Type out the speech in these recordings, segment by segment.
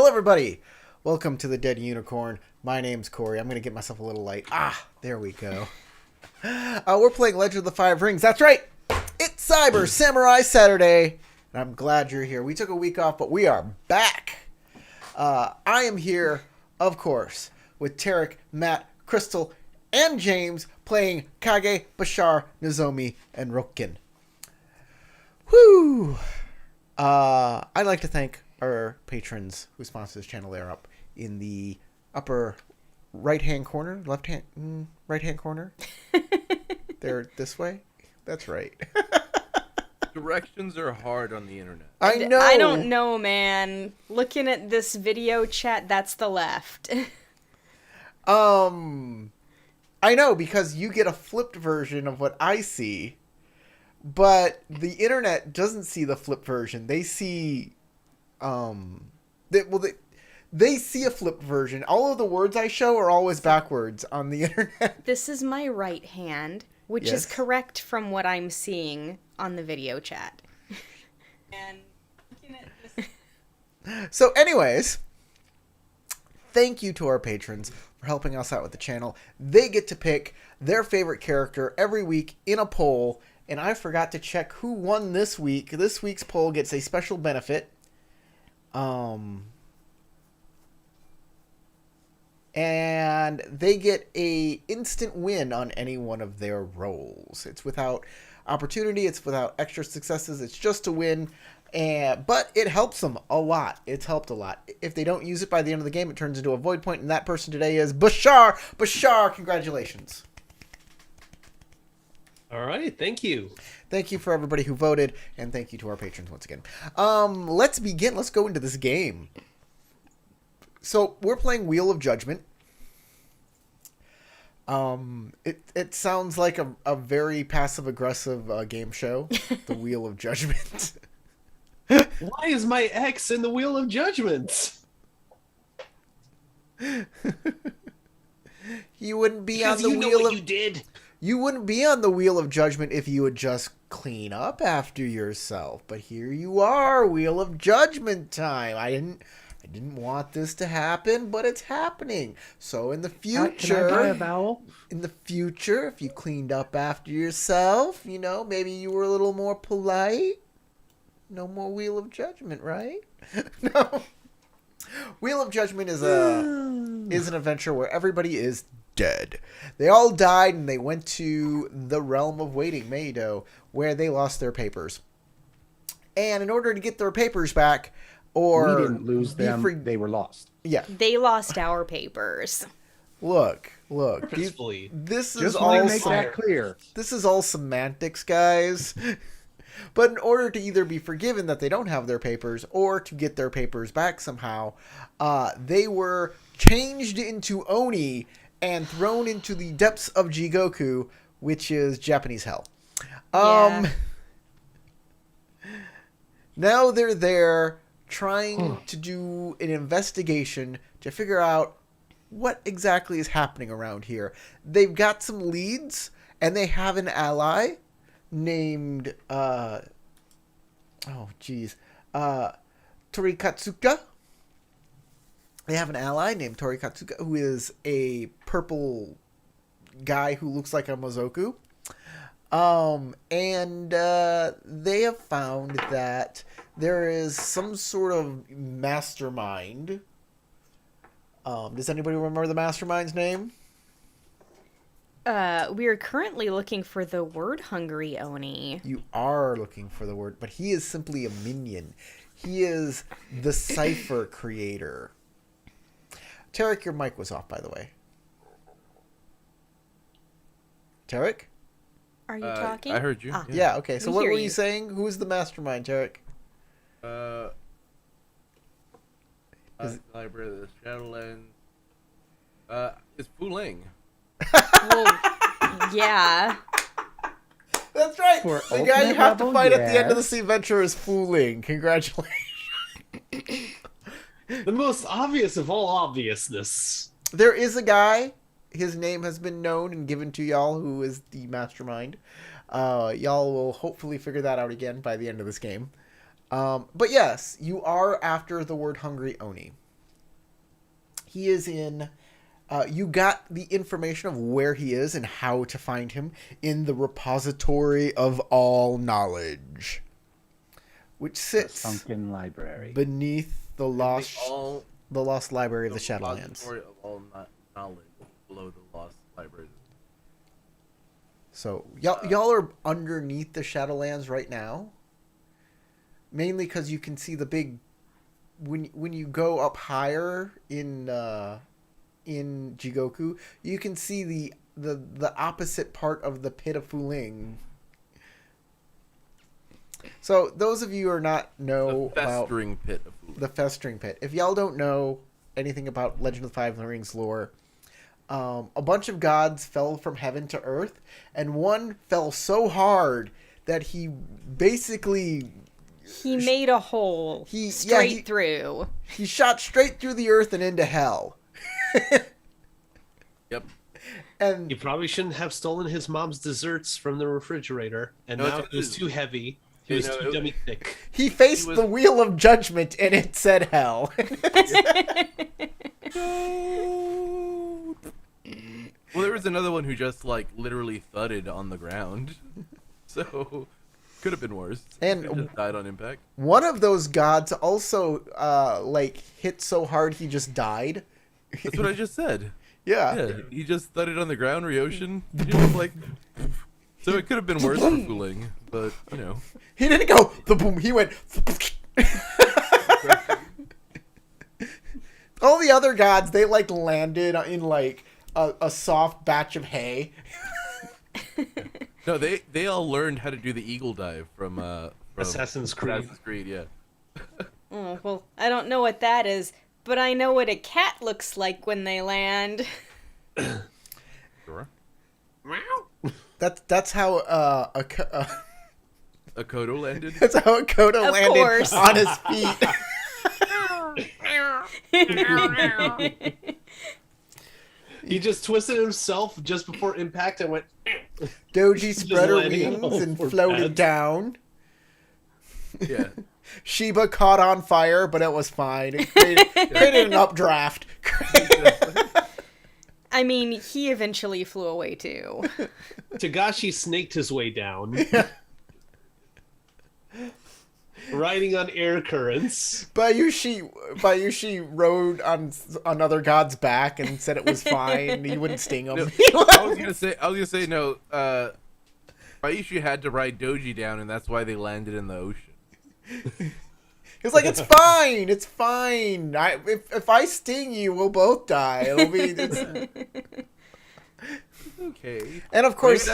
Hello, everybody. Welcome to the Dead Unicorn. My name's Corey. I'm going to get myself a little light. There we go. We're playing Legend of the Five Rings. That's right. It's Cyber Samurai Saturday. And I'm glad you're here. We took a week off, but we are back. I am here, of course, with Tarek, Matt, Crystal, and James playing Kage, Bashar, Nozomi, and Rokin. Whew. I'd like to thank our patrons who sponsor this channel. They're up in the upper right-hand corner, right-hand corner. They're this way. That's right. Directions are hard on the internet. I know. I don't know, man. Looking at this video chat, that's the left. I know, because you get a flipped version of what I see, but the internet doesn't see the flipped version. They see, they see a flipped version. All of the words I show are always backwards on the internet. This is my right hand, which Yes. is correct from what I'm seeing on the video chat. And looking at this... So anyways, thank you to our patrons for helping us out with the channel. They get to pick their favorite character every week in a poll, and I forgot to check who won this week. This week's poll gets a special benefit. And they get a instant win on any one of their roles. It's without opportunity, it's without extra successes, it's just a win. But it helps them a lot. It's helped a lot. If they don't use it by the end of the game, it turns into a void point, and that person today is Bashar. Bashar, congratulations. All right, thank you. Thank you for everybody who voted, and thank you to our patrons once again. Let's begin. Let's go into this game. So, we're playing Wheel of Judgment. It sounds like a very passive-aggressive game show. The Wheel of Judgment. Why is my ex in the Wheel of Judgment? You wouldn't be Because on the you know Wheel what of... you did. You wouldn't be on the Wheel of Judgment if you would just clean up after yourself. But here you are, Wheel of Judgment time. I didn't want this to happen, but it's happening. So in the future, Can I buy a vowel? in the future, if you cleaned up after yourself, you know, maybe you were a little more polite. No more Wheel of Judgment, right? No. Wheel of Judgment is an adventure where everybody is dead. They all died and they went to the realm of waiting, Meido, where they lost their papers. And in order to get their papers back, or we didn't lose them, they were lost. Yeah. They lost our papers. Look. Purposefully. This is Just all want to make that clear. This is all semantics, guys. But in order to either be forgiven that they don't have their papers or to get their papers back somehow, they were changed into Oni and thrown into the depths of Jigoku, which is Japanese hell. Yeah. Now they're there trying to do an investigation to figure out what exactly is happening around here. They've got some leads, and they have an ally named Torikatsuka. They have an ally named Torikatsuka, who is a purple guy who looks like a Mozoku. And they have found that there is some sort of mastermind. Does anybody remember the mastermind's name? We are currently looking for the word-hungry Oni. You are looking for the word, but he is simply a minion. He is the cipher creator. Tarek, your mic was off, by the way. Tarek? Are you talking? I heard you. Yeah, okay. So We what hear were you you. saying? Who is the mastermind, Tarek? Library of the Shadowlands. It's Fuling. Well, yeah. That's right. For The guy you ultimate have to level, fight at the end of the yes. sea adventure is Fooling. Congratulations. The most obvious of all obviousness. There is a guy. His name has been known and given to y'all who is the mastermind. Y'all will hopefully figure that out again by the end of this game. But yes, you are after the word hungry Oni. He is in. You got the information of where he is and how to find him in the repository of all knowledge, which sits The sunken library. beneath the lost library of the Shadowlands. Repository of all knowledge below the lost library. So y'all are underneath the Shadowlands right now, mainly because you can see the big. When you go up higher in Jigoku, you can see the opposite part of the Pit of Fuling. So those of you who are not know The about festering pit of Fuling. the festering pit, if y'all don't know anything about Legend of the Five Rings lore, a bunch of gods fell from heaven to earth, and one fell so hard that he basically He made a hole straight through. he shot straight through the earth and into hell. Yep. And You probably shouldn't have stolen his mom's desserts from the refrigerator, and No, now it's- it was too heavy. He You was know, too dummy thick. he faced was- the wheel of judgment, and it said hell. Well, there was another one who just like literally thudded on the ground, so could have been worse. And- He just died on impact. One of those gods also hit so hard he just died. That's what I just said. Yeah. Yeah, he just thudded on the ground, Ryoshin. He just like. So it could have been worse for Fuling, but you know. He didn't go the boom. He went. All the other gods, they like landed in like a soft batch of hay. No, they all learned how to do the eagle dive from Assassin's Creed. Assassin's Creed, yeah. Oh, well, I don't know what that is, but I know what a cat looks like when they land. Sure. That's how Akoto landed. that's how Akoto Of landed course. on his feet. He just twisted himself just before impact and went. Doji spread her landing wings all and four floated pads. down. Yeah. Sheba caught on fire, but it was fine. It created an updraft. I mean, he eventually flew away too. Tagashi snaked his way down, riding on air currents. Bayushi rode on another god's back and said it was fine. He wouldn't sting him. I was gonna say no. Ryushi had to ride Doji down, and that's why they landed in the ocean. He was like, "It's fine. It's fine. If I sting you, we'll both die. It'll be." Okay. And of course,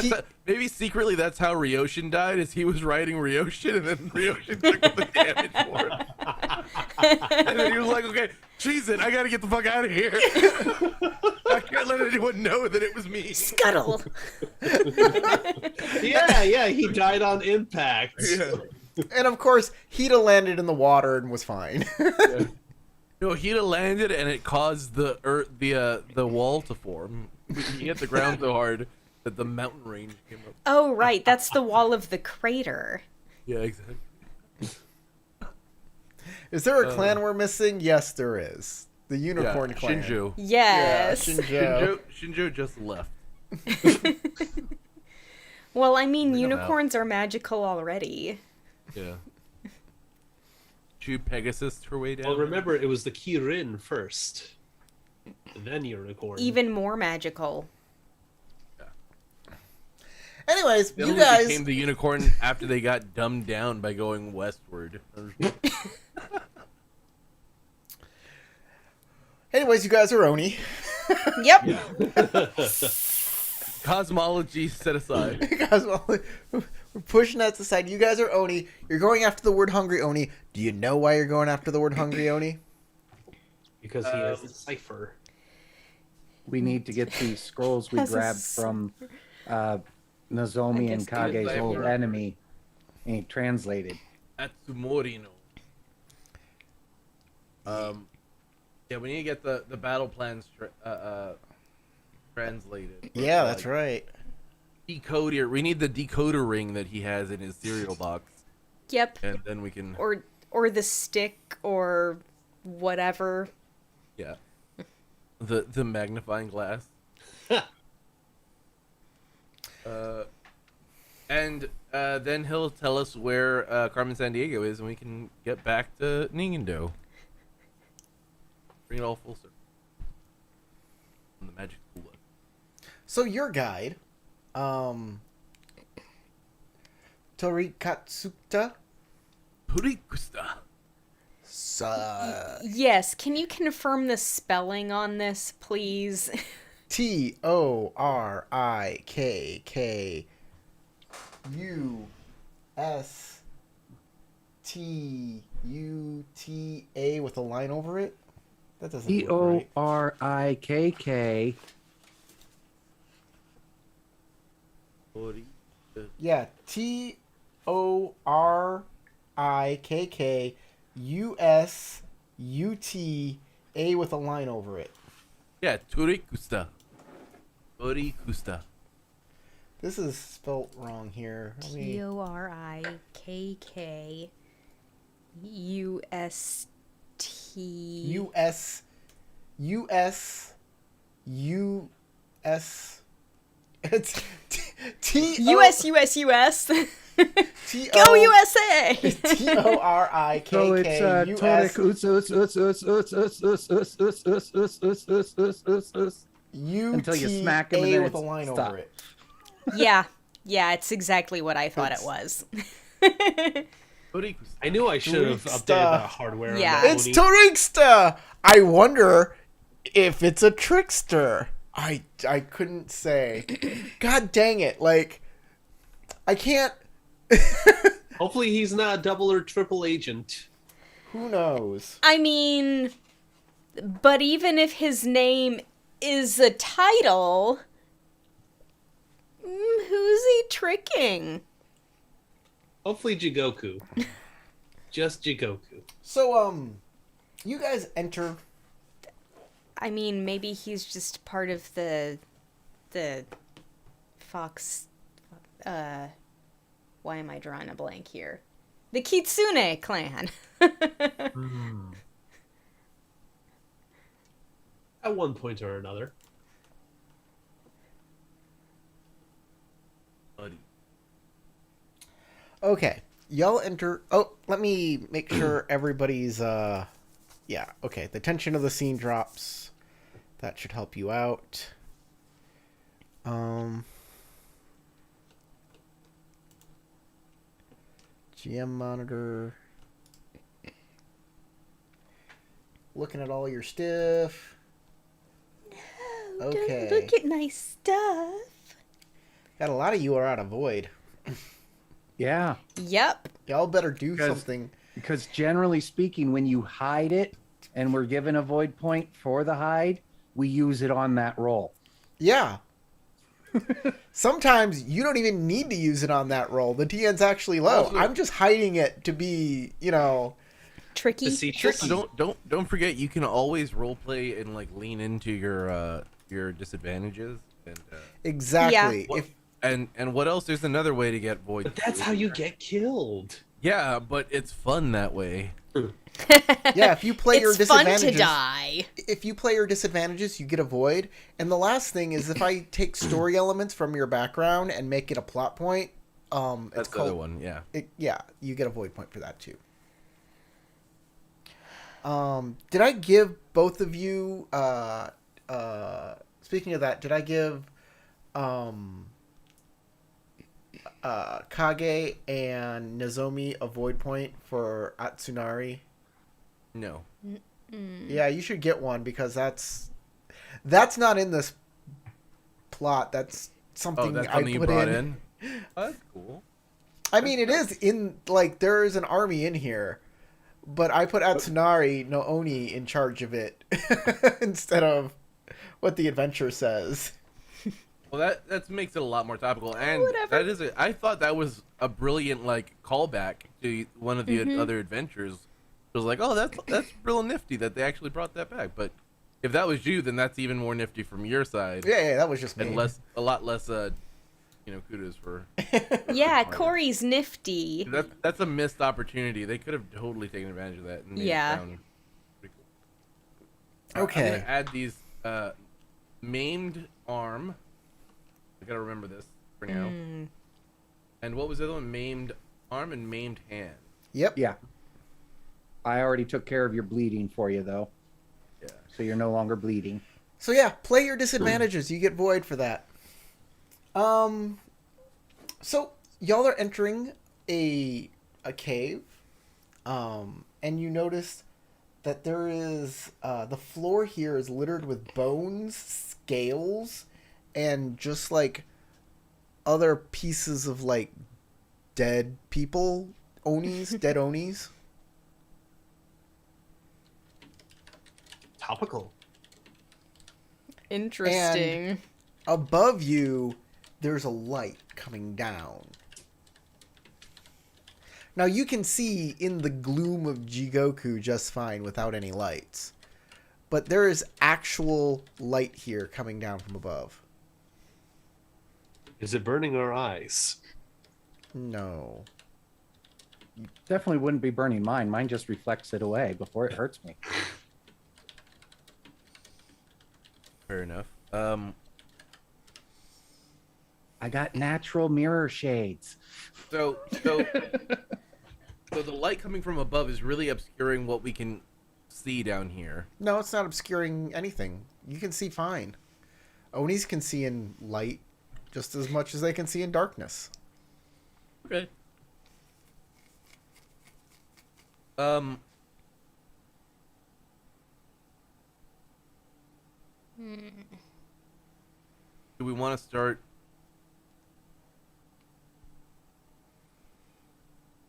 Maybe secretly that's how Ryoshin died, is he was riding Ryoshin, and then Ryoshin took all the damage for him. And then he was like, okay, cheese it, I gotta get the fuck out of here. I can't let anyone know that it was me. Scuttle! Yeah, he died on impact. Yeah. and of course, Hida landed in the water and was fine. No, he'd have landed, and it caused the wall to form. He hit the ground so hard that the mountain range came up. Oh, right, that's the wall of the crater. Yeah, exactly. Is there a clan we're missing? Yes, there is. The Unicorn Clan. Shinjo. Yes. Shinjo. Shinjo just left. Well, I mean, Bring 'em unicorns are magical already. Yeah. She Pegasus her way down. Well, remember, it was the Kirin first, then Unicorn. Even more magical. Anyways, They you only guys. became the unicorn after they got dumbed down by going westward. Anyways, you guys are Oni. Yep. Cosmology set aside. Guys, we're pushing that aside. You guys are Oni. You're going after the word hungry Oni. Do you know why you're going after the word hungry Oni? because he has a cipher. We need to get these scrolls we Has a grabbed s- from Nozomi I and guess Kage's they old were- enemy, and he translated. Atsumorino. Yeah, we need to get the battle plans translated. Yeah, that's right. Decoder. We need the decoder ring that he has in his cereal box, Yep. and then we can. Or the stick or whatever. Yeah. the magnifying glass. And then he'll tell us where Carmen Sandiego is, and we can get back to Ningendo. Bring it all full circle. On the magic bullet. So your guide, Torikatsuta. Purikusta. Yes, can you confirm the spelling on this, please? Torikkusta with a line over it. That doesn't look right. Torikk. Yeah, Torikkusta with a line over it. Yeah, Turikusta. Turikusta. This is spelt wrong here. Torikkus. It's T US. Go USA! Torikk. So it's until you smack him and then with a it's line stop. over it. Yeah, it's exactly what I thought it was. Turikusta. I knew I should have Turiksta. updated the hardware. on Yeah. that It's Oni. Toriksta. I wonder if it's a trickster. I couldn't say. God dang it! Like, I can't. Hopefully he's not a double or triple agent. Who knows? I mean, but even if his name is a title, who's he tricking? Hopefully Jigoku. Just Jigoku. So, you guys enter. I mean, maybe he's just part of the Fox. Why am I drawing a blank here? The Kitsune clan. At one point or another. Buddy. Okay, y'all enter. Oh, let me make sure everybody's. Yeah. Okay. The tension of the scene drops. That should help you out. GM monitor. Looking at all your stuff. Okay. Don't look at my stuff. Got a lot of you are out of void. Yeah, Yep. Y'all better do Because- something. because generally speaking, when you hide it and we're given a void point for the hide, we use it on that roll. Yeah. Sometimes you don't even need to use it on that roll. The TN's actually low. Also- I'm just hiding it to be, Tricky. Facetious. Don't forget you can always roleplay and like lean into your disadvantages and exactly. what- If and what else? There's another way to get void. But that's how you get killed. Yeah, but it's fun that way. if you play your It's fun disadvantages, to die. if you play your disadvantages, you get a void. And the last thing is if I take story elements from your background and make it a plot point, That's it's the other called one. Yeah. you get a void point for that too. Did I give both of you speaking of that, did I give Kage and Nozomi a void point for Atsunari? No. Yeah, you should get one because that's not in this plot. That's something That's I something you put brought in. in. Oh, that's cool. I mean, it is in there is an army in here, but I put Atsunari no Oni in charge of it instead of what the adventure says. Well, that makes it a lot more topical, and Whatever. that is it. I thought that was a brilliant like callback to one of the other adventures. It was like, oh, that's real nifty that they actually brought that back. But if that was you, then that's even more nifty from your side, Yeah, that was just me. and a lot less, kudos for. Yeah, Corey's nifty. That's a missed opportunity. They could have totally taken advantage of that. And made it Yeah. sound pretty cool. I'm Okay. gonna add these maimed arm. I gotta remember this for now. And what was the other one? Maimed arm and maimed hand. Yep. Yeah. I already took care of your bleeding for you, though. Yeah. So you're no longer bleeding. So yeah, play your disadvantages. You get void for that. So y'all are entering a cave, and you notice that there is the floor here is littered with bones, scales, and just like other pieces of like dead people, onis, dead onis. Topical. Interesting. Above you, there's a light coming down. Now you can see in the gloom of Jigoku just fine without any lights. But there is actual light here coming down from above. Is it burning our eyes? No. Definitely wouldn't be burning mine. Mine just reflects it away before it hurts me. Fair enough. I got natural mirror shades. So the light coming from above is really obscuring what we can see down here. No, it's not obscuring anything. You can see fine. Onis can see in light just as much as they can see in darkness. Okay. Do we want to start?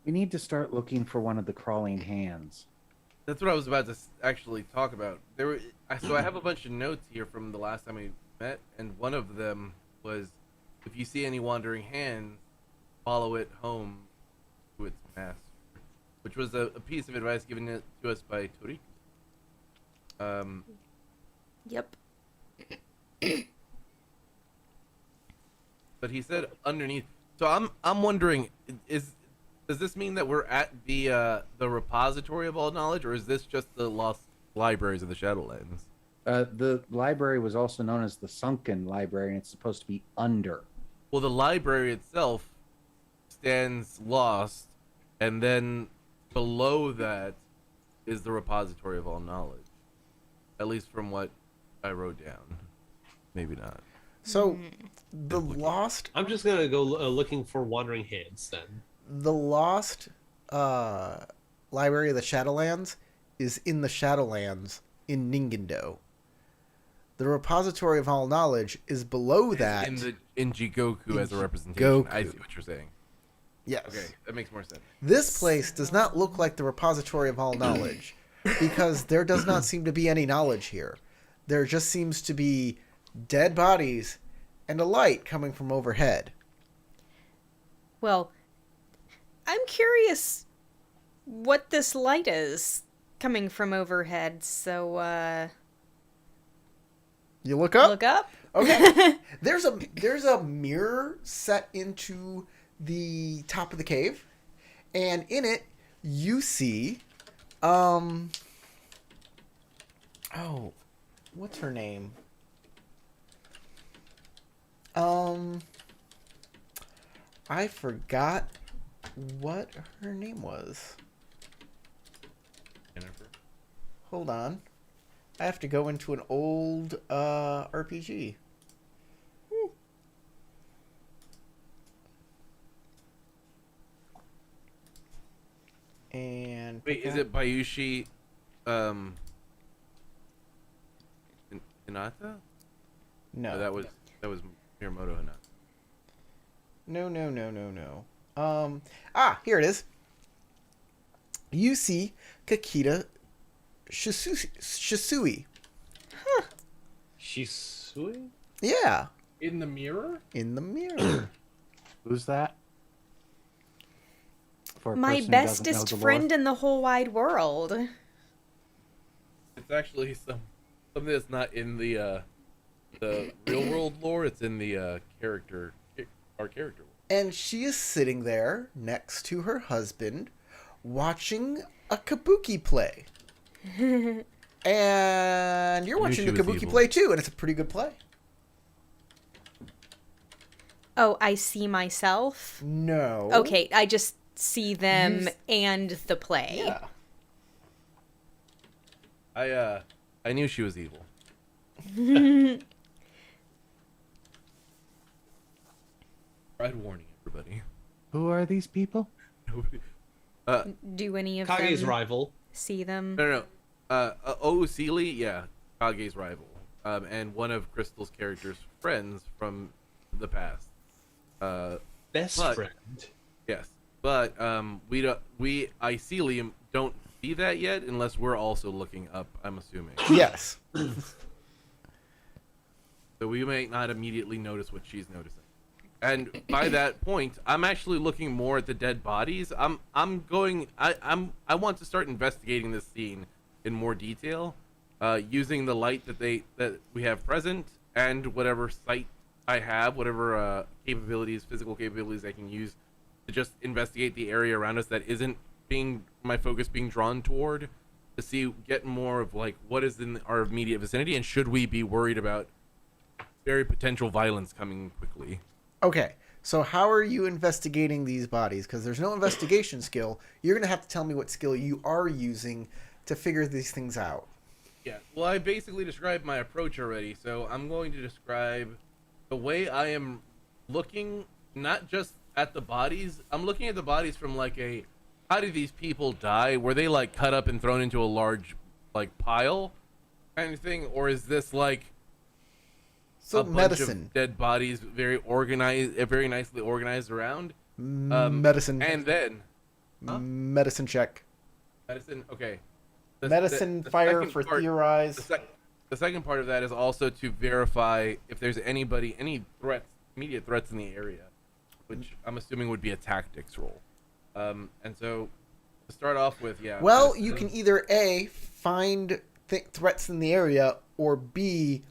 We need to start looking for one of the crawling hands. That's what I was about to actually talk about. So I have a bunch of notes here from the last time we met, and one of them was, if you see any wandering hands, follow it home to its master, which was a piece of advice given to us by Tori. Yep. But he said underneath. So I'm wondering, does this mean that we're at the repository of all knowledge, or is this just the lost libraries of the Shadowlands? The library was also known as the Sunken Library, and it's supposed to be under. Well, the library itself stands lost, and then below that is the repository of all knowledge. At least from what I wrote down. Maybe not. So, the lost I'm just gonna go looking for wandering hands then. the lost library of the Shadowlands is in the Shadowlands in Ningendo. The repository of all knowledge is below that. In Jigoku In as a representation. I Jigoku. see what you're saying. Yes. Okay, that makes more sense. This place does not look like the repository of all knowledge because there does not seem to be any knowledge here. There just seems to be dead bodies and a light coming from overhead. Well, I'm curious what this light is coming from overhead, so You look up? look up. Okay. There's a mirror set into the top of the cave, and in it you see what's her name? I forgot what her name was. Jennifer. Hold on. I have to go into an old RPG. And Wait, is it Bayushi Hinata? No. No, that was Miyamoto Hinata. No. Here it is. You see Kakita Shisui. Shisui? Yeah, In the mirror? in the mirror. Who's that? For a My person who doesn't know bestest the lore. friend in the whole wide world. It's actually something that's not in the real world lore. It's in the our character lore. And she is sitting there next to her husband watching a kabuki play. And And you're I knew watching she the was Kabuki evil. play too, and it's a pretty good play. Oh, I see myself. No. Okay, I just see them You- and the play. Yeah. I knew she was evil. Red warning, everybody. Who are these people? Nobody. Do any of Kage's them rival. see them? No. Ousili, yeah, Kage's rival, and one of Crystal's character's friends from the past. Best But- friend. Yes, but we Icelium don't see that yet unless we're also looking up. I'm assuming, Yes. so we may not immediately notice what she's noticing. And by that point, I'm actually looking more at the dead bodies. I want to start investigating this scene in more detail, using the light that we have present and whatever sight I have, whatever physical capabilities I can use to just investigate the area around us that isn't my focus being drawn toward, to get more of like what is in our immediate vicinity and should we be worried about very potential violence coming quickly. Okay, so how are you investigating these bodies? Because there's no investigation skill. You're going to have to tell me what skill you are using to figure these things out. Yeah, well, I basically described my approach already, so I'm going to describe the way I am looking, not just at the bodies. I'm looking at the bodies from like how did these people die? Were they like cut up and thrown into a large like pile kind of thing? Or is this like So a bunch medicine. of dead bodies very nicely organized around? Medicine. And then Medicine check. medicine, okay. Medicine the fire second for part- theorize. The second part of that is also to verify if there's any immediate threats in the area, which I'm assuming would be a tactics roll. And so to start off with, yeah. Well, medicine- you can either A, find threats in the area, or B,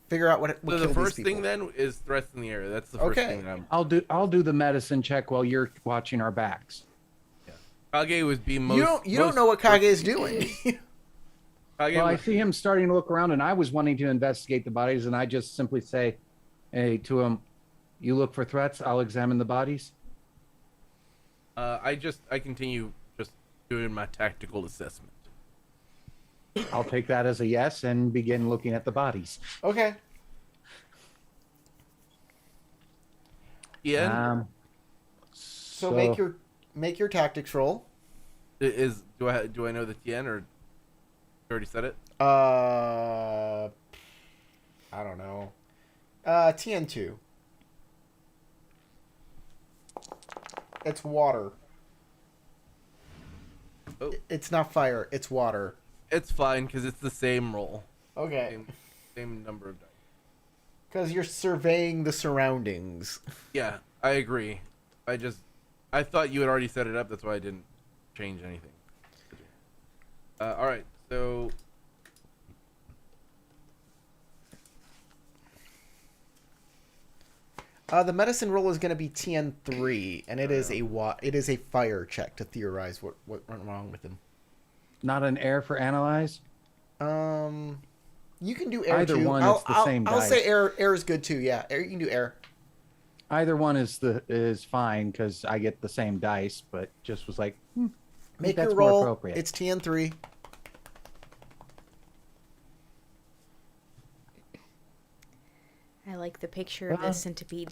figure out what So killed the these first people. thing then is threats in the area. That's the first Okay. thing that I'm. I'll do the medicine check while you're watching our backs. Kage would be most. You don't know what Kage is doing. Kage Well, I would- see him starting to look around, and I was wanting to investigate the bodies, and I just simply say, "Hey," to him, "You look for threats. I'll examine the bodies." I continue just doing my tactical assessment. I'll take that as a yes and begin looking at the bodies. Okay. Yeah. So make your tactics roll. Do I know the Tien or you already said it? I don't know. TN2. It's water. Oh. It's not fire. It's water. It's fine because it's the same roll, Okay. same number of dice. Because you're surveying the surroundings. Yeah, I agree. I thought you had already set it up. That's why I didn't change anything. All right, so The medicine roll is going to be TN3, and it is a fire check to theorize what went wrong with him. Not an air for analyze. You can do air Either too. one, I'll, it's the I'll- same I'll dice. say air is good too. Yeah, air, you can do air. Either one is fine because I get the same dice, but just was like, I think Make that's your more roll. appropriate. It's TN3. I like the picture of the centipede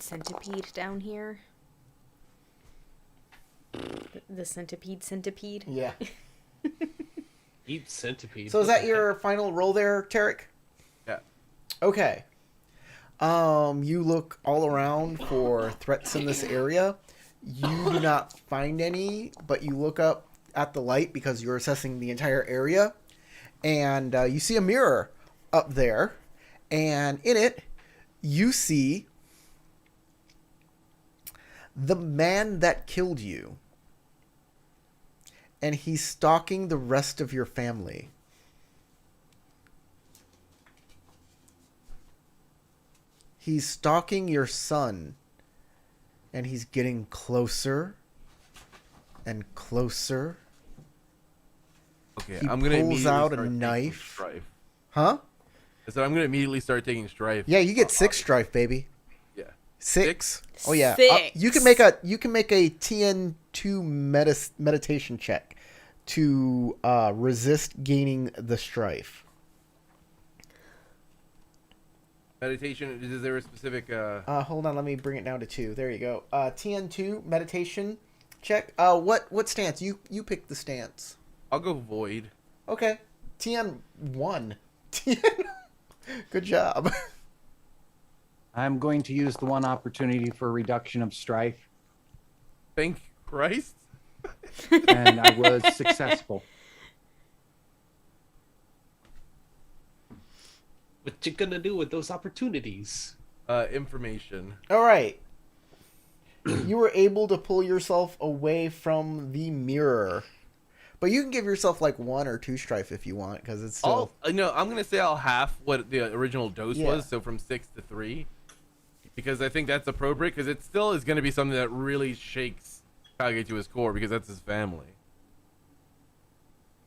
down here. The centipede. Yeah. Eat centipede. So is What that the your final roll there, Tarek? yeah. Okay. You look all around for threats in this area. You do not find any, but you look up at the light because you're assessing the entire area, and you see a mirror up there, and in it, you see the man that killed you, and he's stalking the rest of your family. He's stalking your son, and he's getting closer and closer. Okay, He I'm gonna pulls immediately out a start taking knife. strife. Huh? I said I'm gonna immediately start taking strife. Yeah, you get 6 strife, baby. Yeah. 6. Oh yeah. 6. You can make a TN2 meditation check to resist gaining the strife. Meditation. Is there a specific? Hold on, let me bring it down to 2. There you go. TN2 meditation check. What stance? You pick the stance. I'll go void. Okay. TN1. TN. Good job. I'm going to use the one opportunity for reduction of strife, Thank Christ. and I was successful. What you gonna do with those opportunities? Information. All right. You were able to pull yourself away from the mirror. But you can give yourself like 1 or 2 strife if you want, because it's still... No, I'm gonna say I'll half what the original dose Yeah. was, so from 6 to 3, because I think that's appropriate. Because it still is gonna be something that really shakes Kage to his core, because that's his family.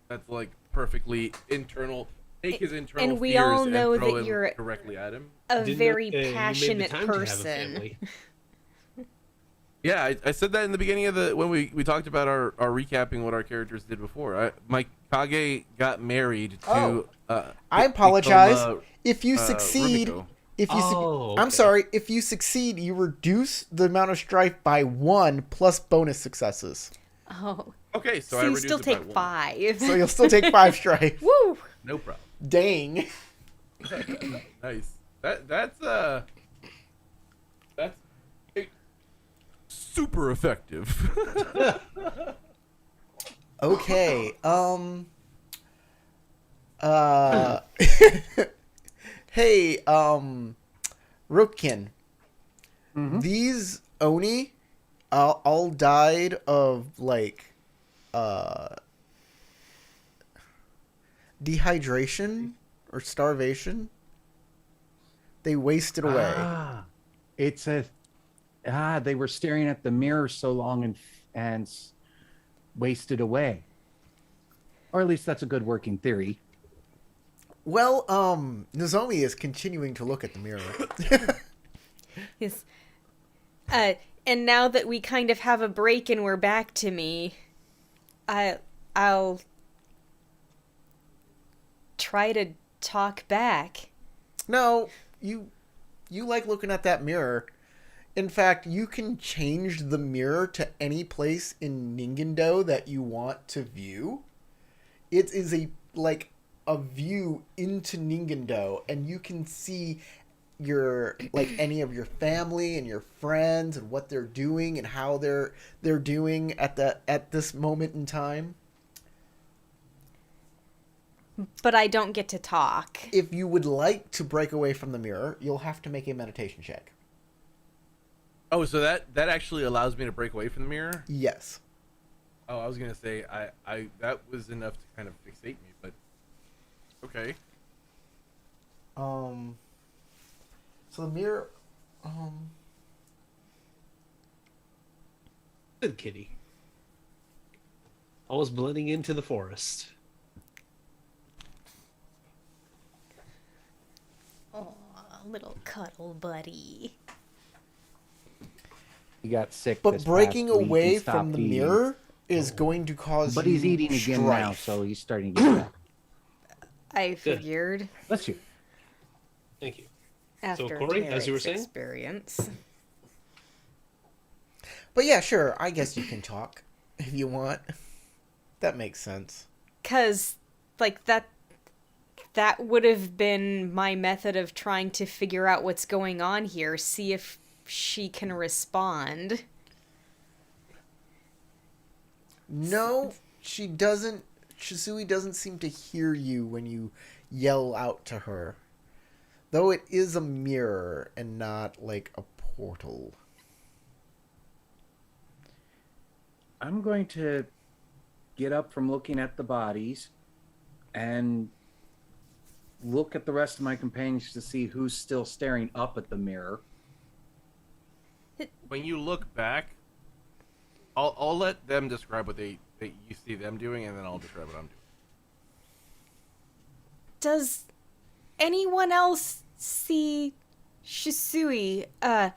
That's like perfectly internal. Take his internal And we fears all know and throw that him you're directly at him. a Didn't very you made the passionate time to have a person. family. Yeah, I said that in the beginning of when we talked about our recapping what our characters did before. My Kage got married to. I apologize. become, If you succeed... Rumiko. If you Oh, I'm okay. sorry. If you succeed, you reduce the amount of strife by 1 plus bonus successes. Oh. Okay, so I So you reduced still it by take 1. 5. So you'll still take 5 strife. Woo! No problem. Dang. Nice. That's super effective. Okay. Hey, Rookkin. These Oni all died of like dehydration or starvation. They wasted away. It's they were staring at the mirror so long and wasted away. Or at least that's a good working theory. Well, Nozomi is continuing to look at the mirror. Yes. And now that we kind of have a break and we're back to me, I'll try to talk back. No, you like looking at that mirror. In fact, you can change the mirror to any place in Ningendo that you want to view. It is a view into Ningendo, and you can see your any of your family and your friends and what they're doing and how they're doing at this moment in time. But I don't get to talk. If you would like to break away from the mirror, you'll have to make a meditation check. Oh, so that actually allows me to break away from the mirror? Yes. Oh, I was gonna say I that was enough to kind of fixate me, but okay. So the mirror, Good kitty. Always blending into the forest. Oh, little cuddle buddy. He got sick. but this breaking past week away and from stopped the eating. mirror is going to cause But you he's eating again now, strife. so he's starting to get back. I figured Bless you. Thank you. after Corey, as you were Tarek's saying? experience. But yeah, sure. I guess you can talk if you want. That makes sense. 'Cause that would have been my method of trying to figure out what's going on here, see if she can respond. No, she doesn't. Shisui doesn't seem to hear you when you yell out to her. Though it is a mirror and not like a portal. I'm going to get up from looking at the bodies and look at the rest of my companions to see who's still staring up at the mirror. When you look back, I'll let them describe what you see them doing, and then I'll describe what I'm doing. Does anyone else see Shisui, a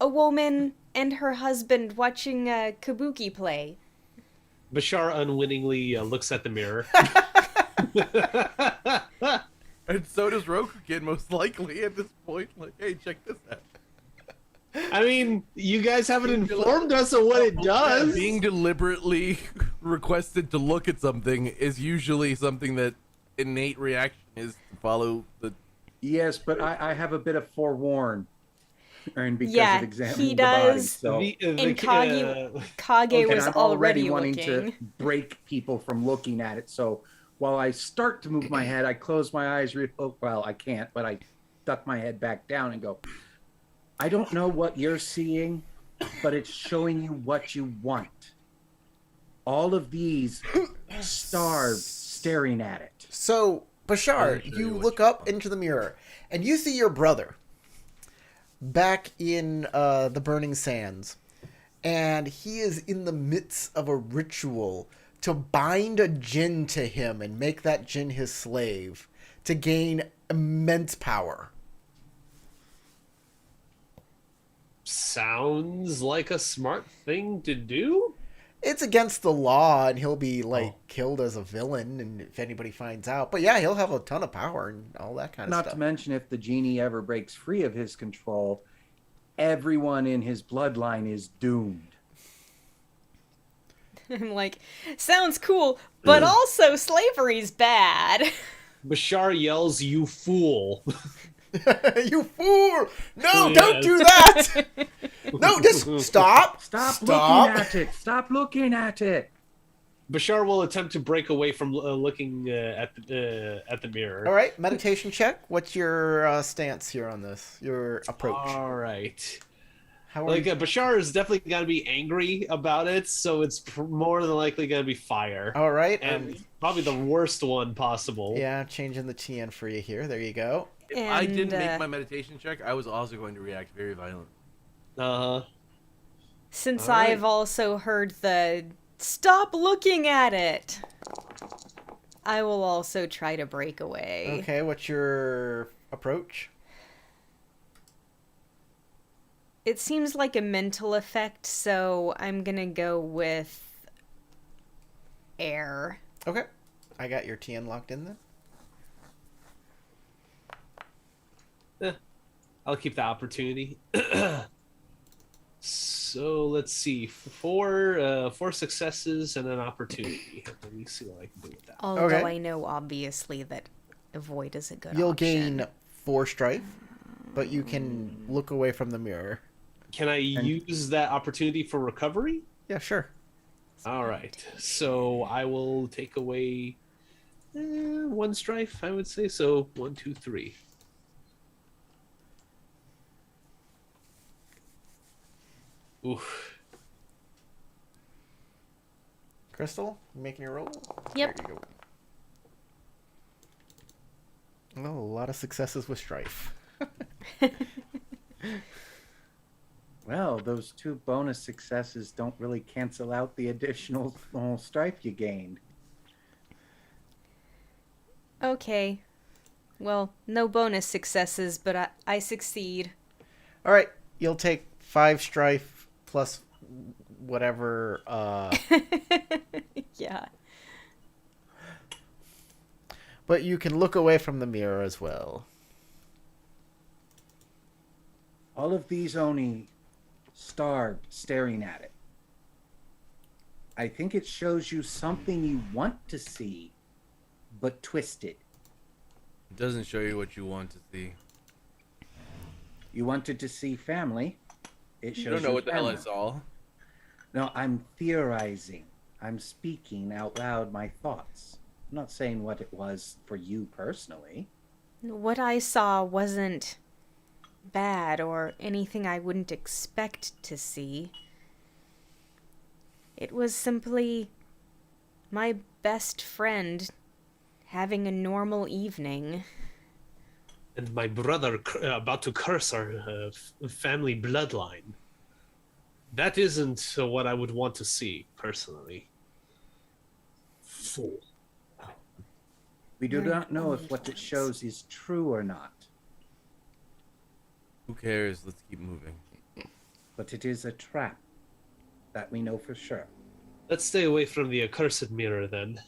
woman and her husband watching kabuki play? Bashar unwittingly looks at the mirror. And so does Roku Kid, most likely, at this point. Like, hey, check this out. I mean, you guys haven't informed us of what it does. Being deliberately requested to look at something is usually something that innate reaction is to follow the... Yes, but I have a bit of forewarn. And because Yeah, of examining he the body, does. so And Kage was I'm already wanting looking. to break people from looking at it. So while I start to move my head, I close my eyes. Well, I can't, but I duck my head back down and go, I don't know what you're seeing, but it's showing you what you want. All of these starved, staring at it. So, Bashar, I'll show you you what look you up want. into the mirror, and you see your brother back in the Burning Sands. And he is in the midst of a ritual to bind a djinn to him and make that djinn his slave to gain immense power. Sounds like a smart thing to do. It's against the law, and he'll be, like, killed as a villain, and if anybody finds out. But yeah, he'll have a ton of power and all that kind of Not stuff. to mention, if the genie ever breaks free of his control, everyone in his bloodline is doomed. I'm like, sounds cool, but also slavery's bad. Bashar yells, "You fool!" You fool! No, Yes. don't do that! No, just stop! Stop looking at it! Stop looking at it! Bashar will attempt to break away from looking at the mirror. All right, meditation check. What's your stance here on this? Your approach? All right. How are Like you? Bashar is definitely gonna be angry about it, so it's more than likely gonna be fire, All right, and probably the worst one possible. yeah, changing the TN for you here. There you go. If I didn't And, make my meditation check, I was also going to react very violently. Since All right. I've also heard the stop looking at it, I will also try to break away. Okay, what's your approach? It seems like a mental effect, so I'm gonna go with air. Okay, I got your TN locked in then. I'll keep the opportunity. So let's see, four successes and an opportunity. Let me see what I can do with that. Although Okay. I know obviously that avoid is a good You'll option. gain 4 strife, but you can look away from the mirror. Can I use that opportunity for recovery? Yeah, sure. All right. So I will take away 1 strife, I would say. So 1, 2, 3. Oof. Crystal, you making your roll? Yep. There you go. Oh, a lot of successes with strife. Well, those 2 bonus successes don't really cancel out the additional strife you gained. Okay. Well, no bonus successes, but I succeed. All right, you'll take 5 strife plus whatever. Yeah. But you can look away from the mirror as well. All of these Oni starved, staring at it. I think it shows you something you want to see, but twisted. It doesn't show you what you want to see. You wanted to see family. It shows You don't know what the hell I family. saw. No, I'm theorizing. I'm speaking out loud my thoughts. I'm not saying what it was for you personally. What I saw wasn't bad or anything I wouldn't expect to see. It was simply my best friend having a normal evening. And my brother about to curse our family bloodline. That isn't what I would want to see, personally. Fool. We do not know if what it shows is true or not, Who cares? Let's keep moving. but it is a trap. That we know for sure. Let's stay away from the accursed mirror then.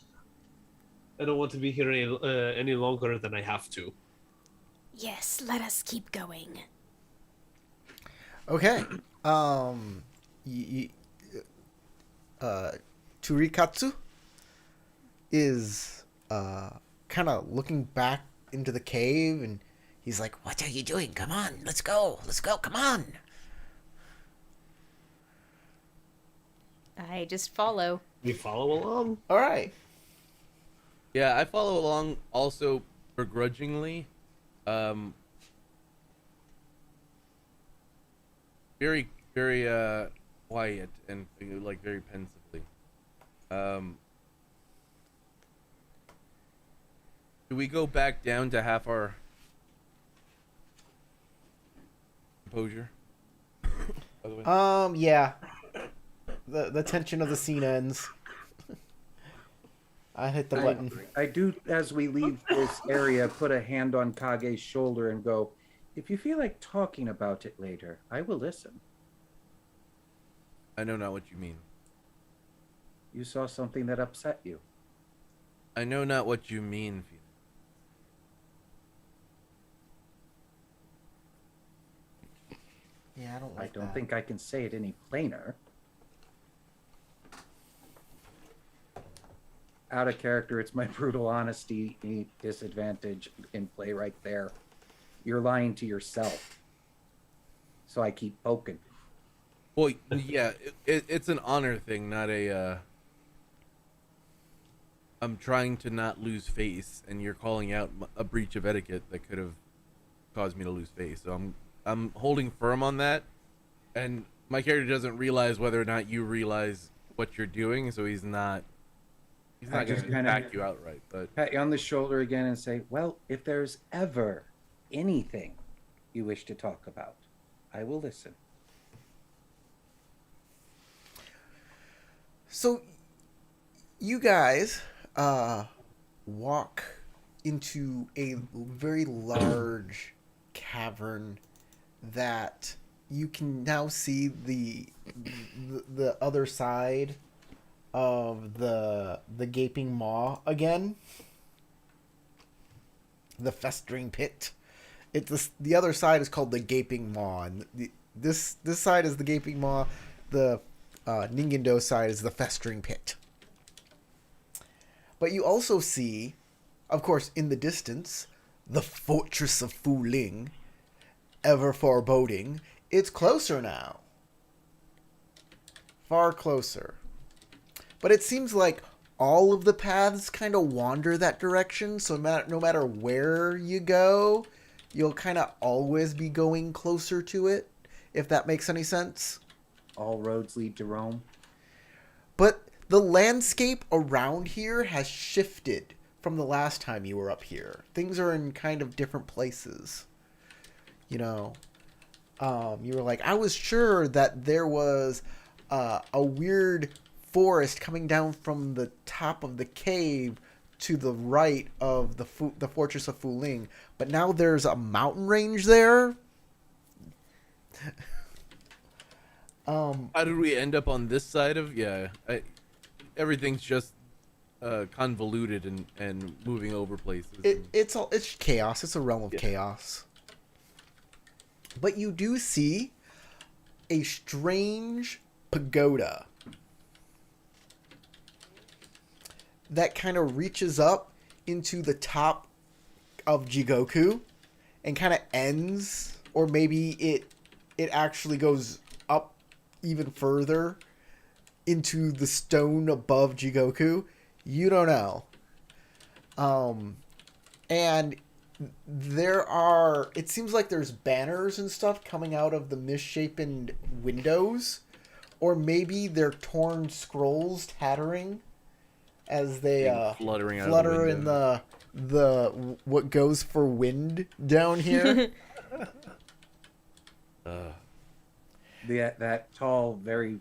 I don't want to be here any longer than I have to. Yes, let us keep going. Okay. Turikatsu is kind of looking back into the cave, and he's like, "What are you doing? Come on, let's go, come on." I just follow. We follow along. All right. Yeah, I follow along also begrudgingly. Very, very quiet and like very pensively. Do we go back down to half our composure? By the way? Yeah. The tension of the scene ends. I hit the button. I do, as we leave this area, put a hand on Kage's shoulder and go, if you feel like talking about it later, I will listen. I know not what you mean. You saw something that upset you. I know not what you mean, Felix. Yeah, I don't I like don't that. think I can say it any plainer. Out of character, it's my brutal honesty disadvantage in play right there. You're lying to yourself. So I keep poking. Well, yeah, it's an honor thing, not a. I'm trying to not lose face, and you're calling out a breach of etiquette that could have caused me to lose face. So I'm holding firm on that, and my character doesn't realize whether or not you realize what you're doing, so he's not going just to kinda attack you outright. But pat you on the shoulder again and say, well, if there's ever anything you wish to talk about, I will listen. So, you guys walk into a very large cavern that you can now see the other side of the gaping maw again. The festering pit. The other side is called the gaping maw, and this side is the gaping maw. The Ningendo side is the festering pit. But you also see, of course, in the distance, the fortress of Fu Ling, ever foreboding. It's closer now. Far closer. But it seems like all of the paths kind of wander that direction, so no matter where you go, you'll kind of always be going closer to it, if that makes any sense. All roads lead to Rome. But the landscape around here has shifted from the last time you were up here. Things are in kind of different places. You know, you were like, I was sure that there was a weird forest coming down from the top of the cave to the right of the fortress of Fu Ling, but now there's a mountain range there. how did we end up on this side of? Yeah, everything's just convoluted and moving over places. It's chaos. It's a realm of chaos. But you do see a strange pagoda that kind of reaches up into the top of Jigoku and kind of ends, or maybe it actually goes up even further into the stone above Jigoku. You don't know. And it seems like there's banners and stuff coming out of the misshapen windows, or maybe they're torn scrolls tattering as they fluttering out flutter of the in the what goes for wind down here. That tall, very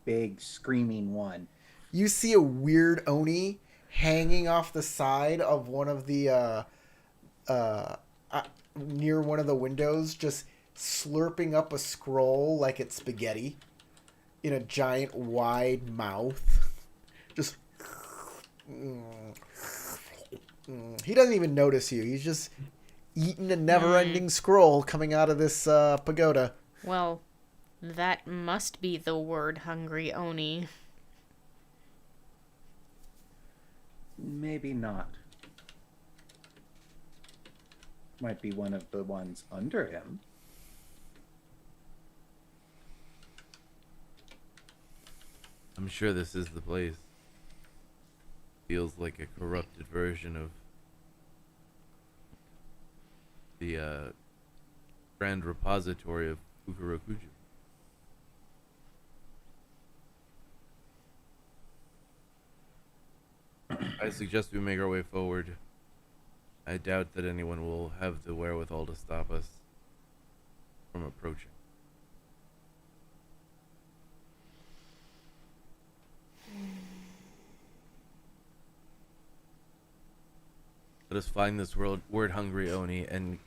big, screaming one. You see a weird Oni hanging off the side of one of the near one of the windows, just slurping up a scroll like it's spaghetti in a giant wide mouth. Just he doesn't even notice you. He's just eating a never-ending scroll coming out of this pagoda. Well, that must be the word hungry Oni. Maybe not. Might be one of the ones under him. I'm sure this is the place. Feels like a corrupted version of the grand repository of Fukurokuju. I suggest we make our way forward. I doubt that anyone will have the wherewithal to stop us from approaching. Let us find this word-hungry Oni and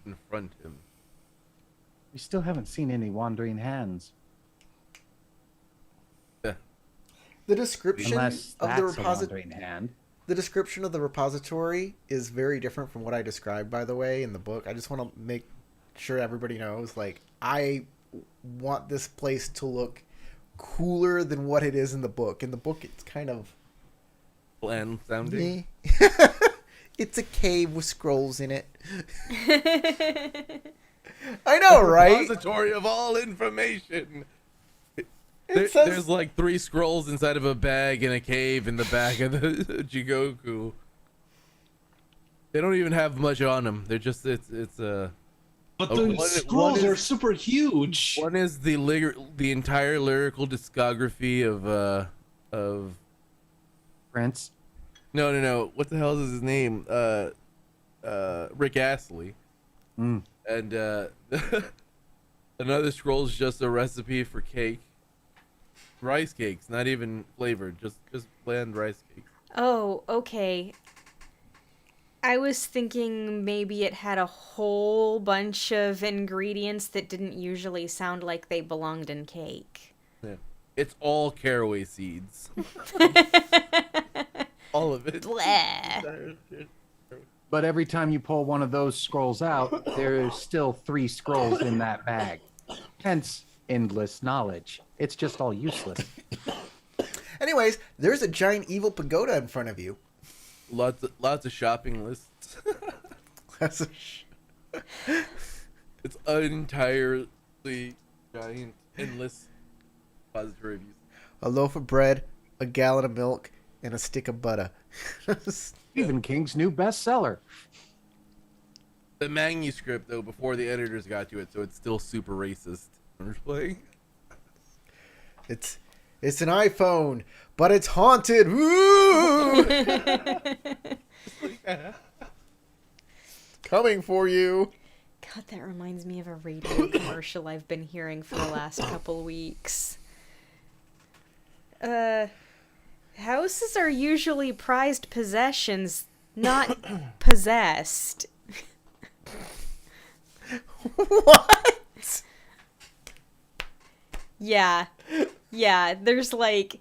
confront him. We still haven't seen any wandering hands. Yeah. The description Unless of that's the a wandering hand. The description of the repository is very different from what I described, by the way, in the book. I just want to make sure everybody knows, like, I want this place to look cooler than what it is in the book. In the book, it's kind of Bland sounding. It's a cave with scrolls in it. I know, right? Repository of all information. It says- There's like 3 scrolls inside of a bag in a cave in the back of the Jigoku. They don't even have much on them. They're just it's a. But Oh, the one scrolls is- are super huge. One is the entire lyrical discography of Prince. no. What the hell is his name? Rick Astley. Mm. And another scroll is just a recipe for cake. Rice cakes, not even flavored, just bland rice cakes. Oh, okay. I was thinking maybe it had a whole bunch of ingredients that didn't usually sound like they belonged in cake. Yeah. It's all caraway seeds. All of it. Bleh. But every time you pull one of those scrolls out, there is still 3 scrolls in that bag. Hence, endless knowledge. It's just all useless. Anyways, there's a giant evil pagoda in front of you. Lots of shopping lists. That's It's entirely giant, endless repository of use. a loaf of bread, a gallon of milk, and a stick of butter. Stephen King's new bestseller. The manuscript, though, before the editors got to it, so it's still super racist. I'm just playing. It's an iPhone, but it's haunted. Woo! Coming for you. God, that reminds me of a radio commercial I've been hearing for the last couple weeks. Houses are usually prized possessions, not possessed. What? Yeah, there's like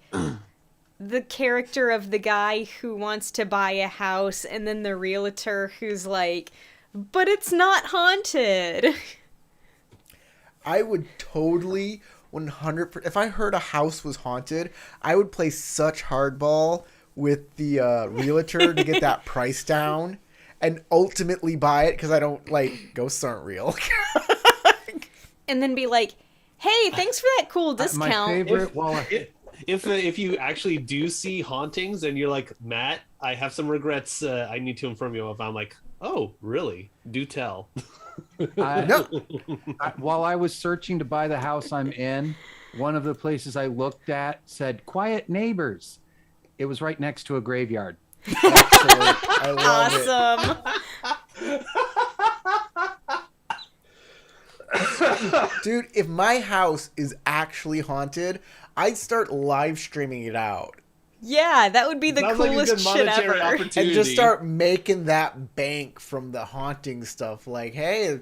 the character of the guy who wants to buy a house, and then the realtor who's like, but it's not haunted. I would totally 100%. If I heard a house was haunted, I would play such hardball with the realtor to get that price down, and ultimately buy it because I don't like ghosts aren't real. And then be like, hey, thanks for that cool My discount. favorite, If you actually do see hauntings and you're like, Matt, I have some regrets I need to inform you of, I'm like, oh, really? Do tell. while I was searching to buy the house I'm in, one of the places I looked at said quiet neighbors. It was right next to a graveyard. I love Awesome. Dude, if my house is actually haunted, I'd start live streaming it out. Yeah, that would be the Sounds like a coolest good shit monetary ever. opportunity. And just start making that bank from the haunting stuff. Like, hey,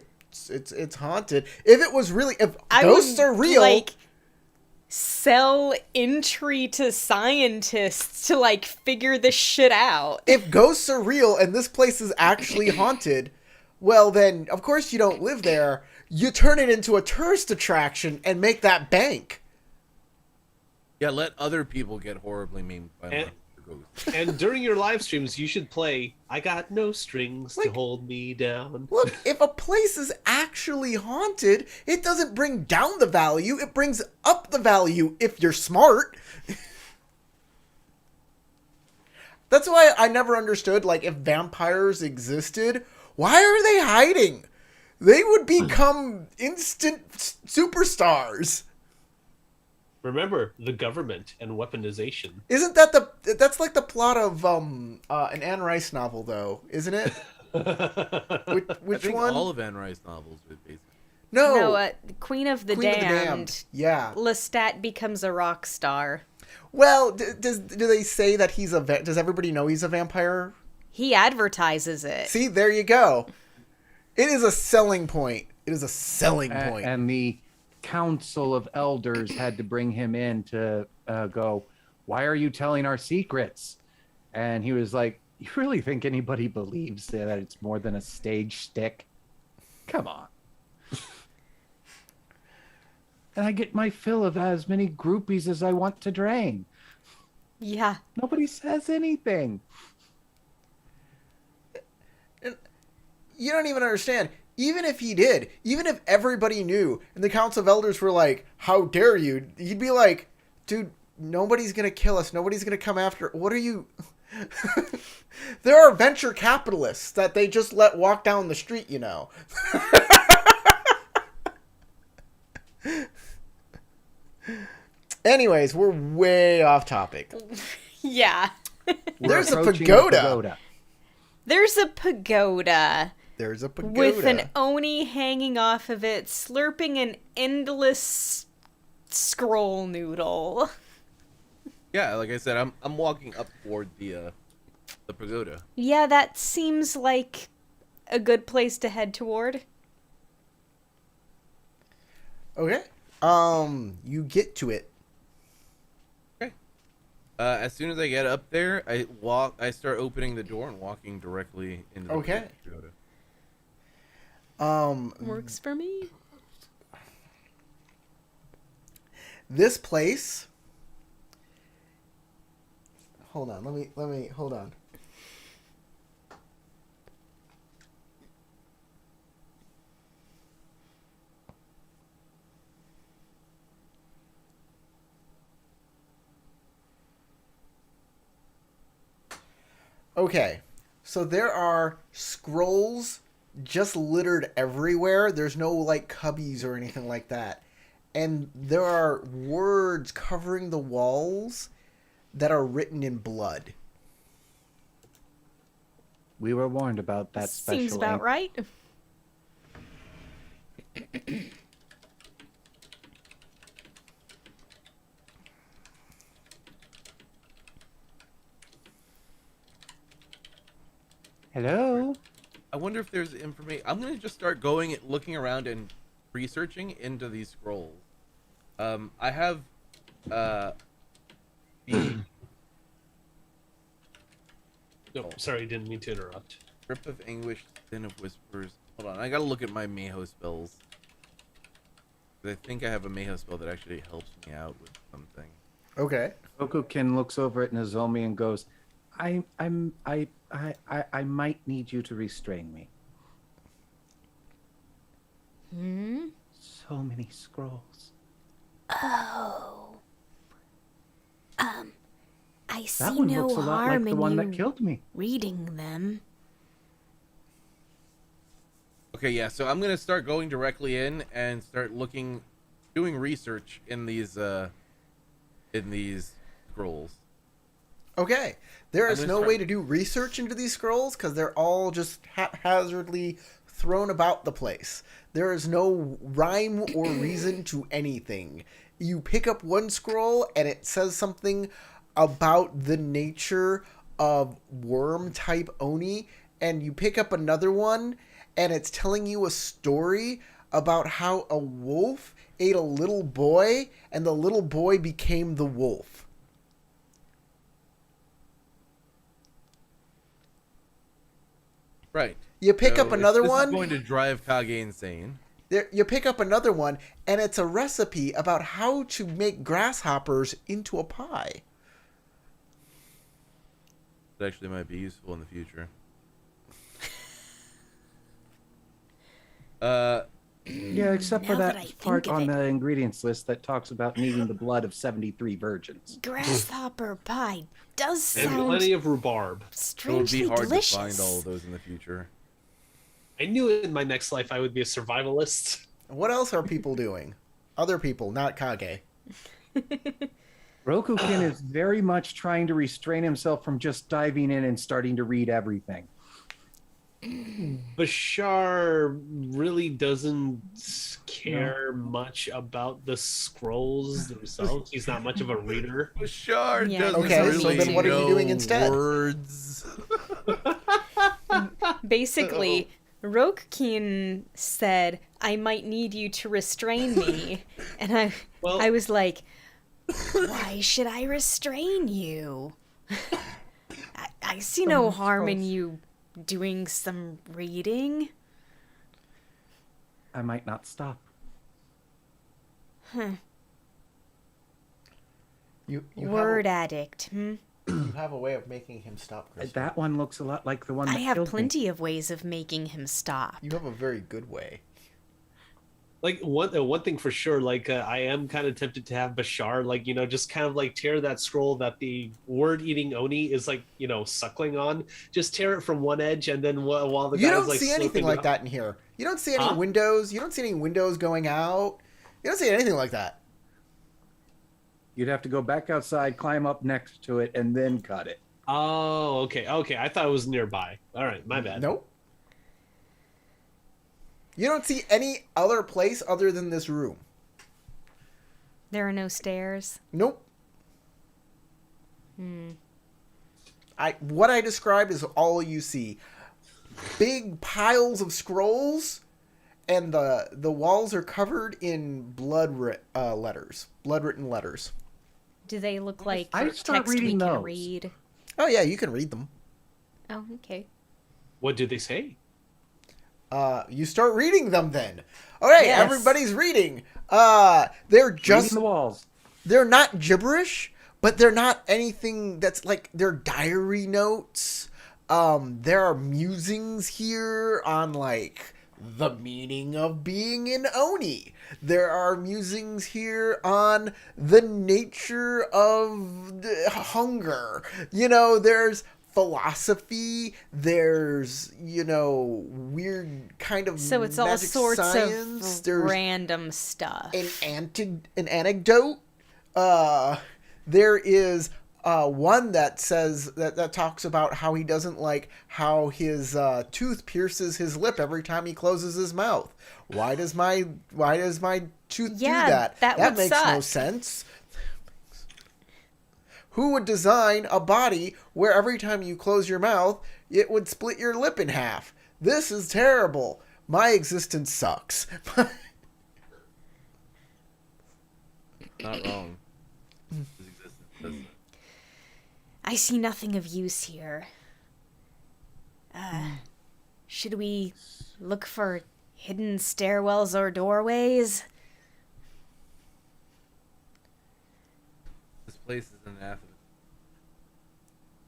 it's haunted. If it was really, if ghosts are real, like sell entry to scientists to like figure this shit out. if ghosts are real and this place is actually haunted, well then, of course you don't live there. You turn it into a tourist attraction and make that bank. Yeah, let other people get horribly maimed by And- monster ghosts. And during your live streams, you should play "I Got No Strings to Like- Hold Me Down." Look, if a place is actually haunted, it doesn't bring down the value, it brings up the value if you're smart. That's why I never understood, like, if vampires existed, why are they hiding? They would become instant superstars. Remember the government and weaponization. Isn't that that's like the plot of an Anne Rice novel, though, isn't it? I Which think one? all of Anne Rice novels are basically. No, Queen of the Queen of the Damned. Damned. Yeah. Lestat becomes a rock star. Well, do they say that he's a does everybody know he's a vampire? He advertises it. See, there you go. It is a selling point. It is a selling point. And the council of elders had to bring him in to go, why are you telling our secrets? And he was like, you really think anybody believes that it's more than a stage shtick? Come on. And I get my fill of as many groupies as I want to drain. Yeah. Nobody says anything. You don't even understand. Even if he did, even if everybody knew, and the Council of Elders were like, how dare you? You'd be like, dude, nobody's going to kill us. Nobody's going to come after. What are you... There are venture capitalists that they just let walk down the street, you know. Anyways, we're way off topic. Yeah. There's a approaching the pagoda. There's a pagoda There's a pagoda. with an oni hanging off of it, slurping an endless scroll noodle. Yeah, like I said, I'm walking up toward the pagoda. Yeah, that seems like a good place to head toward. Okay. You get to it. As soon as I get up there, I start opening the door and walking directly into the Okay. pagoda. Works for me. This place. Hold on. Let me hold on. Okay. So there are scrolls just littered everywhere. There's no like cubbies or anything like that. And there are words covering the walls that are written in blood. We were warned about that special Seems about ink. right. Hello? I wonder if there's information. I'm gonna just start going and looking around and researching into these scrolls. I have the Oh, sorry, didn't mean to interrupt. Grip of Anguish, Sin of Whispers. Hold on, I gotta look at my Mayho spells. 'Cause I think I have a Mayho spell that actually helps me out with something. Okay. Okukin looks over at Nozomi and goes, I might need you to restrain me. Hmm? So many scrolls. Oh. I see That one no looks a lot like harm the in one you that killed me. reading them. Okay, yeah, so I'm gonna start going directly in and start looking, doing research in these scrolls. Okay. There I'm is gonna no start- way to do research into these scrolls because they're all just haphazardly thrown about the place. There is no rhyme or reason to anything. You pick up one scroll and it says something about the nature of worm-type Oni, and you pick up another one, and it's telling you a story about how a wolf ate a little boy, and the little boy became the wolf. Right. You pick So up another this one. is going to drive Kage insane. You pick up another one, and it's a recipe about how to make grasshoppers into a pie. It actually might be useful in the future. Yeah, except for Now that I that think part of on it. the ingredients list that talks about needing the blood of 73 virgins. Grasshopper pie does And sound plenty of rhubarb. It would strangely be hard delicious. to find all of those in the future. I knew in my next life I would be a survivalist. What else are people doing? Other people, not Kage. Rokukin is very much trying to restrain himself from just diving in and starting to read everything. Bashar really doesn't care much about the scrolls themselves. He's not much of a reader. Bashar Yeah, doesn't Okay, really so then what are you doing know instead? Words. Basically, Rokukin said, "I might need you to restrain me," and Well- I was like, Why should I restrain you? I see no harm in you doing some reading. I might not stop. You Word addict. you have a way of making him stop, Chris. That one looks a lot like the one that I have killed me. plenty of ways of making him stop. You have a very good way. Like one thing for sure, like I am kind of tempted to have Bashar, like just kind of like tear that scroll that the word-eating Oni is like suckling on. Just tear it from one edge, and then while the You guy's don't like see anything sloping like up- that in here. You don't see any Huh? windows. You don't see any windows going out. You don't see anything like that. You'd have to go back outside, climb up next to it, and then cut it. Oh, okay. I thought it was nearby. All right, my bad. Nope. You don't see any other place other than this room. There are no stairs. Nope. What I described is all you see. Big piles of scrolls, and the walls are covered in blood-written letters. Do they look like I start text we reading can those. read? Oh yeah, you can read them. Oh, okay. What do they say? You start reading them then. All right, Yes. everybody's reading. They're just Reading the walls. they're not gibberish, but they're not anything that's like they're diary notes. There are musings here on like the meaning of being an Oni. There are musings here on the nature of hunger. There's philosophy, there's weird kind of So it's all magic sorts science. of There's random stuff. an anecdote. There is one that says that talks about how he doesn't like how his tooth pierces his lip every time he closes his mouth. Why does my tooth Yeah, do that? that would makes no suck. sense. Who would design a body where every time you close your mouth, it would split your lip in half? This is terrible. My existence sucks. Not wrong. His existence doesn't. I see nothing of use here. Should we look for hidden stairwells or doorways? This place is anathema.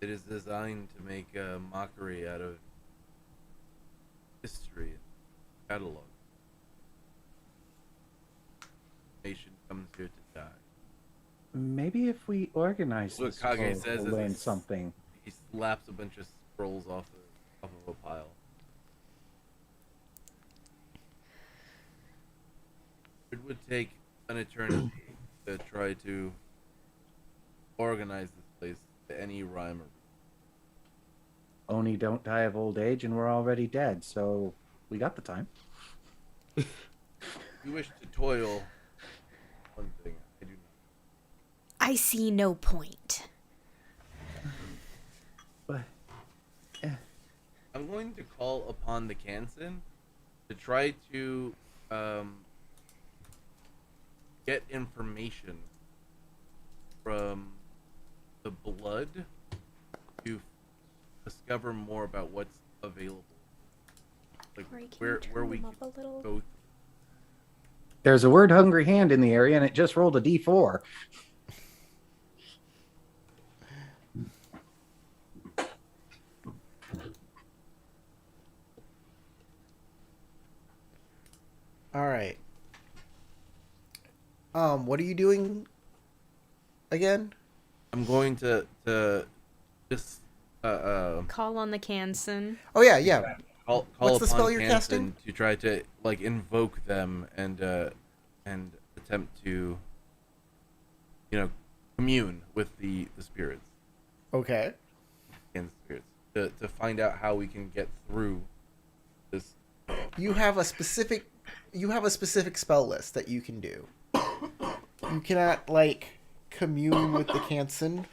It is designed to make a mockery out of history and catalog. Nation comes here to die. Maybe if we organize What this, Kage says we'll is learn it's- something. He slaps a bunch of scrolls off of a pile. It would take an eternity to try to organize this place to any rhyme or Oni don't die of old age, and we're already dead, so we got the time. If you wish to toil, one thing I do not. I see no point. But I'm going to call upon the Kansen to try to get information from the blood to discover more about what's available. Like Corey, can where you turn we them can up a little? go. there's a word hungry hand in the area, and it just rolled a D4. All right. What are you doing again? I'm going to just Call on the Kansen. Oh yeah, yeah. call What's the upon spell you're Kansen casting? to try to like invoke them and attempt to commune with the spirits Okay. and spirits to find out how we can get through this. You have a specific spell list that you can do. You cannot commune with the Kansen.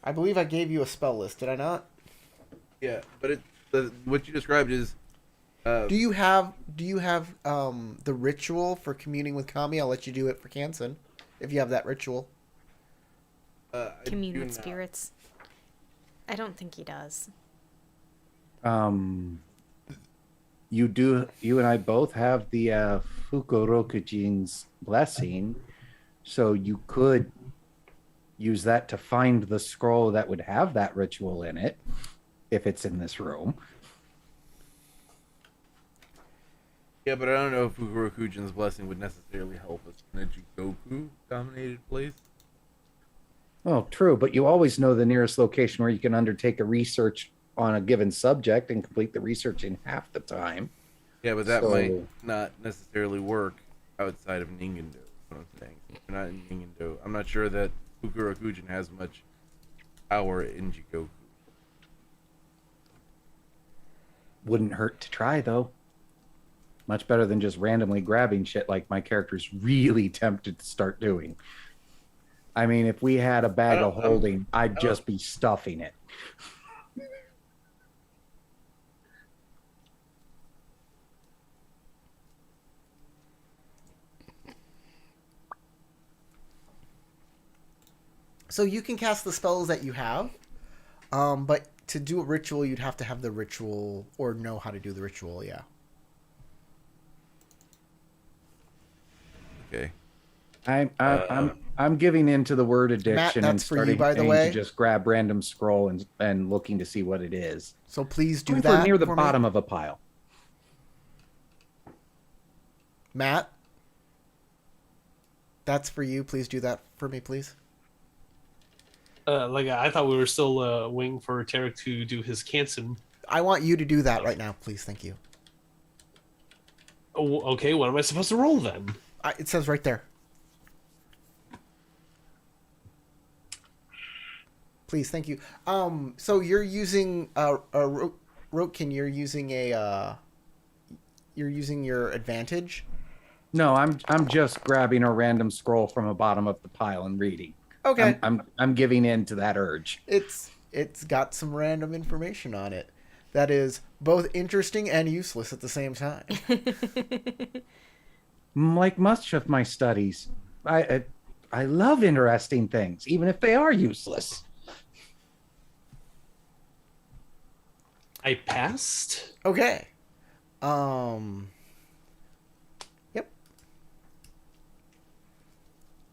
I believe I gave you a spell list, did I not? Yeah, but what you described is Do you have the ritual for communing with Kami? I'll let you do it for Kansen if you have that ritual. I Commune do with not. spirits. I don't think he does. You and I both have the Fukurokujin's blessing, so you could use that to find the scroll that would have that ritual in it, if it's in this room. Yeah, but I don't know if Fukurokujin's blessing would necessarily help us in a Jikoku-dominated place. Oh, true, but you always know the nearest location where you can undertake a research on a given subject and complete the research in half the time. Yeah, but that So- might not necessarily work outside of Ningendo. What I'm saying, we're not in Ningendo. I'm not sure that Fukurokujin has much power in Jikoku. Wouldn't hurt to try, though. Much better than just randomly grabbing shit like my character's really tempted to start doing. I mean, if we had a bag of holding, I'd just be stuffing it. So you can cast the spells that you have, but to do a ritual, you'd have to have the ritual or know how to do the ritual. Yeah. Okay. I'm giving in to the word addiction and that's for you, starting by the to way. just grab random scroll and looking to see what it is. So please do Going for that near the for me. bottom of a pile. Matt, that's for you. Please do that for me, please. I thought we were still waiting for Tarek to do his Kansen. I want you to do that right now, please. Thank you. Oh, okay, what am I supposed to roll then? It says right there. Please, thank you. So you're using Rotkin. You're using your advantage. No, I'm just grabbing a random scroll from the bottom of the pile and reading. Okay. I'm giving in to that urge. It's got some random information on it that is both interesting and useless at the same time. Like much of my studies, I love interesting things, even if they are useless. I passed? Okay. Yep.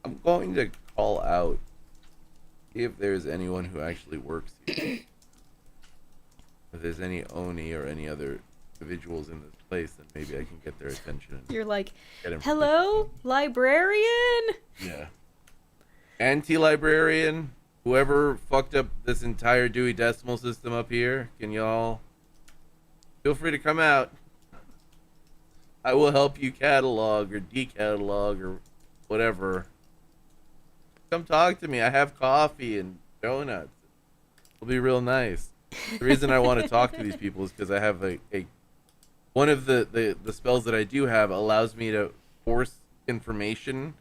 I'm going to call out if there's anyone who actually works here. If there's any Oni or any other individuals in this place, then maybe I can get their attention. And You're like, get information. hello, librarian? Yeah. Anti-librarian, whoever fucked up this entire Dewey Decimal System up here, can y'all feel free to come out. I will help you catalog or decatalog or whatever. Come talk to me. I have coffee and donuts. It'll be real nice. The reason I want to talk to these people is because I have a one of the spells that I do have allows me to force information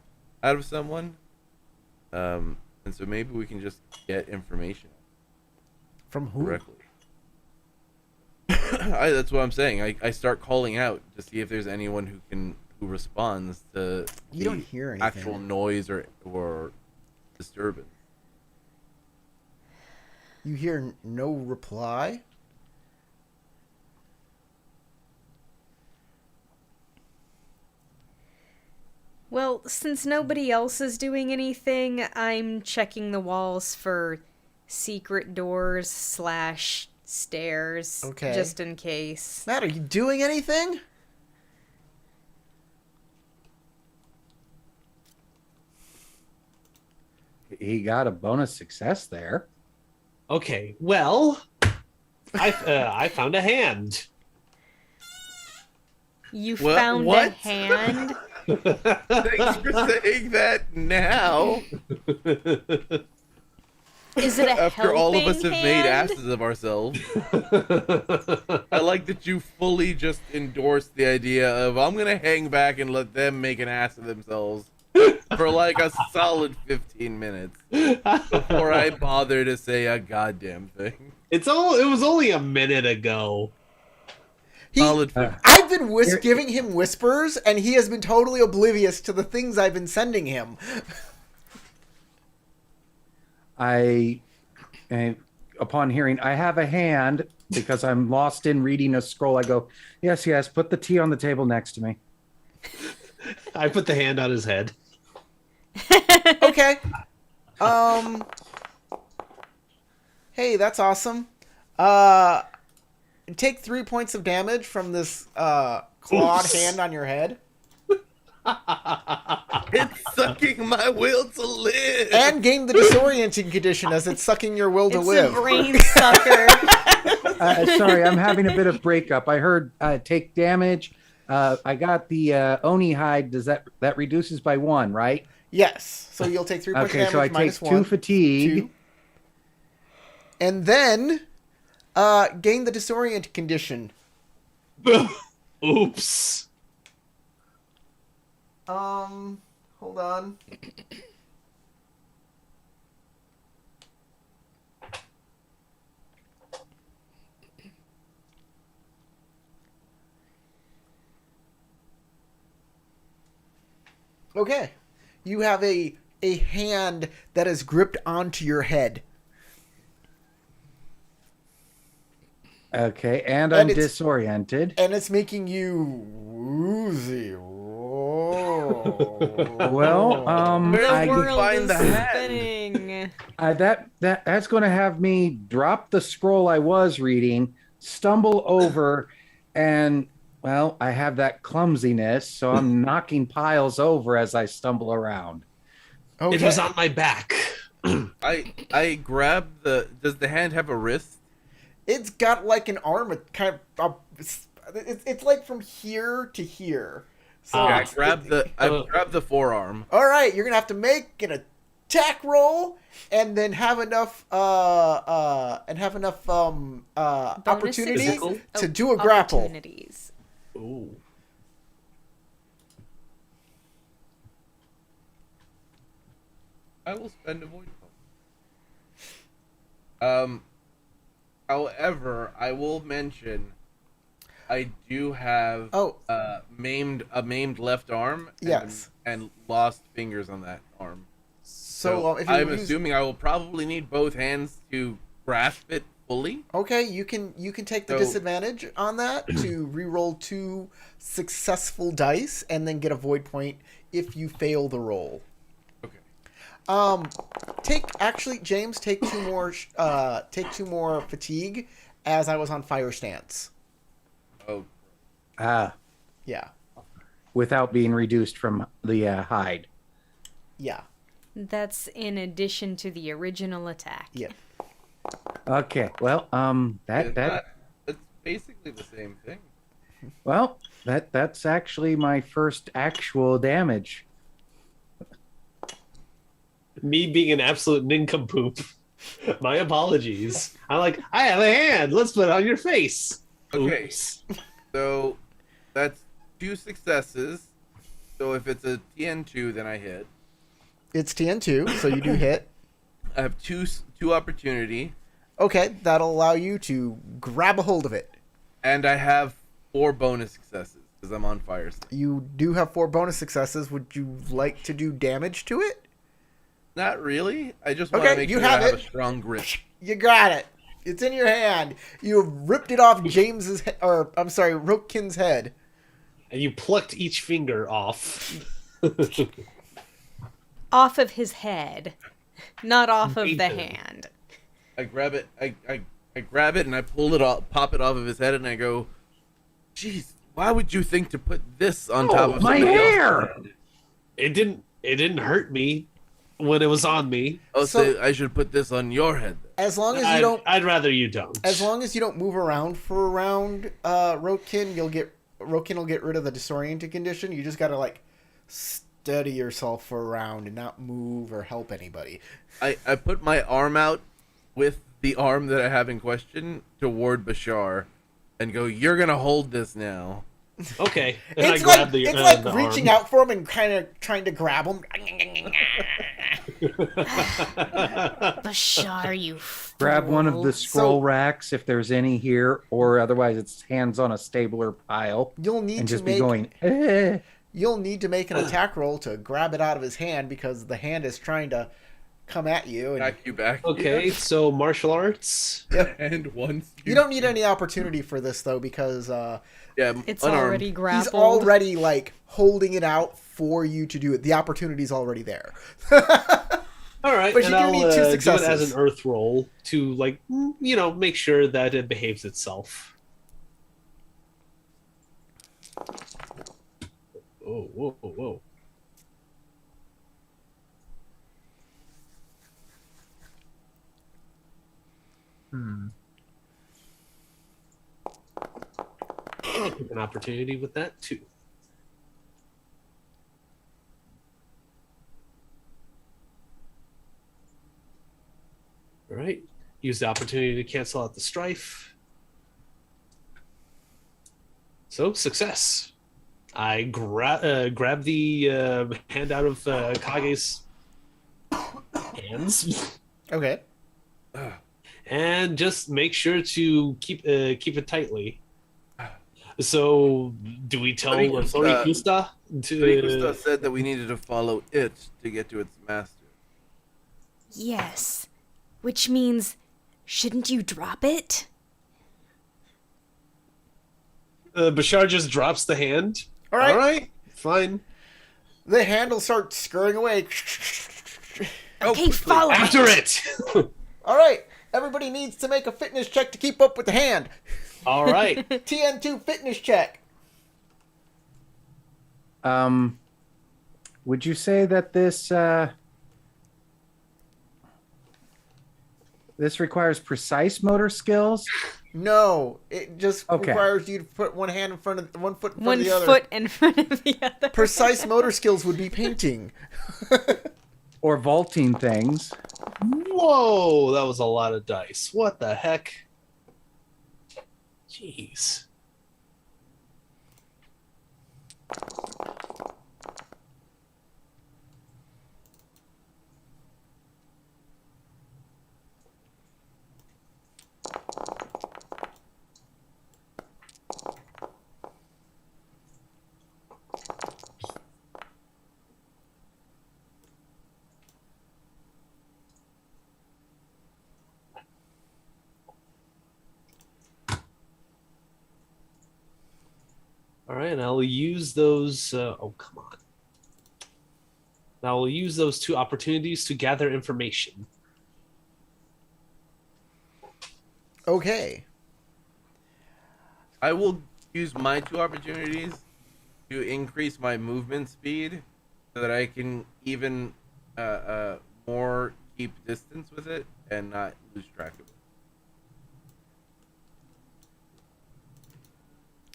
out of someone. And so maybe we can just get information. From who? correctly. That's what I'm saying. I start calling out to see if there's anyone who responds to You don't hear anything. actual noise or disturbance. You hear no reply? Well, since nobody else is doing anything, I'm checking the walls for secret doors / stairs. Okay. Just in case. Matt, are you doing anything? He got a bonus success there. Okay, well, I found a hand. You What? found a What? hand? Thanks for saying that now. Is it a After all of us helping have made hand? asses of ourselves. I like that you fully just endorsed the idea of I'm gonna hang back and let them make an ass of themselves for like a solid 15 minutes before I bother to say a goddamn thing. It was only a minute ago. Solid 15. I've been giving him whispers, and he has been totally oblivious to the things I've been sending him. Upon hearing, I have a hand, because I'm lost in reading a scroll, I go, yes, put the tea on the table next to me. I put the hand on his head. Okay. Hey, that's awesome. Take 3 points of damage from this clawed hand on your head. It's sucking my will to live. And gain the disorienting condition as it's sucking your will to It's live. a brain sucker. Sorry, I'm having a bit of breakup. I heard take damage. I got the Oni hide. Does that reduces by 1, right? Yes. So you'll take 3 points of Okay, damage so I take minus 2 1. fatigue. 2. And then gain the disorient condition. Oops. Hold on. Okay. You have a hand that is gripped onto your head. Okay, and And I'm it's- disoriented. And it's making you woozy. Well, Where I the The can world find is the hand. spinning. that's going to have me drop the scroll I was reading, stumble over, and well, I have that clumsiness, so I'm knocking piles over as I stumble around. Okay. It was on my back. I grab the. Does the hand have a wrist? It's got like an arm. It kind of. It's like from here to here. So I it's- grab the forearm. All right, you're gonna have to make an attack roll and then have enough opportunity Bonuses? to do a grapple. Opportunities. Ooh. I will spend a void point. However, I will mention I do have a maimed left arm. Yes. And lost fingers on that arm. So if you I'm use, assuming I will probably need both hands to grasp it fully. okay, you can take the So- disadvantage on that to re-roll 2 successful dice and then get a void point if you fail the roll. Okay. James, take 2 more fatigue as I was on fire stance. Oh, Yeah. Without being reduced from the hide. Yeah. That's in addition to the original attack. Yeah. Okay, well, that's basically the same thing. that's actually my first actual damage. Me being an absolute nincompoop. My apologies. I have a hand. Let's put it on your face. Okay. Oops. So that's 2 successes. So if it's a TN2, then I hit. It's TN2, so you do hit. I have two opportunity. Okay, that'll allow you to grab a hold of it. And I have 4 bonus successes because I'm on fire. You do have 4 bonus successes. Would you like to do damage to it? Not really. I just want Okay, to make you sure have I have it. a strong grip. You got it. It's in your hand. You have ripped it off James's, Rokin's head. And you plucked each finger off. Off of his head, not off of the Ethan. hand. I grab it. I grab it and I pull it off, pop it off of his head, and I go, "Jeez, why would you think to put this on top of my somebody else's hair!" head?" It didn't hurt me when it was on me. Oh, So- so I should put this on your head. Then. As long as you don't, I'd rather you don't. as long as you don't move around for a round, Rokin will get rid of the disoriented condition. You just gotta like steady yourself for a round and not move or help anybody. I put my arm out with the arm that I have in question toward Bashar, and go, "You're gonna hold this now." Okay. And It's I like grab the reaching arm. out for him and kind of trying to grab him. Bashar, you Grab one of the fool. scroll racks if there's any here, or otherwise it's hands on a stabler pile, You'll need and to just be make going. Eh. you'll need to make an attack roll to grab it out of his hand because the hand is trying to come at you. And Back you back. Okay, so martial arts. And once you don't need any opportunity for this though because Yeah, It's unarmed. already he's grappled. already like holding it out for you to do it. The opportunity's already there. All right, But and you do I'll need 2 do it successes. as an earth roll to like make sure that it behaves itself. Oh, whoa, whoa, whoa. An opportunity with that too. All right. Use the opportunity to cancel out the strife. So, success. I grab the hand out of Kage's hands Okay. and just make sure to keep it tightly. So, do we tell Torikusta to? Torikusta said that we needed to follow it to get to its master. Yes. Which means, shouldn't you drop it? Bashar just drops the hand. All right. All right, fine. The hand will start scurrying away. Okay, follow it. After it. All right. Everybody needs to make a fitness check to keep up with the hand. All right. TN2 fitness check. Would you say that this this requires precise motor skills? No, it just Okay. requires you to put one hand in front of one foot in front One of the other. foot in front of the other. Precise motor skills would be painting. Or vaulting things? Whoa, that was a lot of dice. What the heck? Jeez. All right, and I'll use those. Oh, come on. Now I'll use those 2 opportunities to gather information. Okay. I will use my 2 opportunities to increase my movement speed so that I can even more keep distance with it and not lose track of it.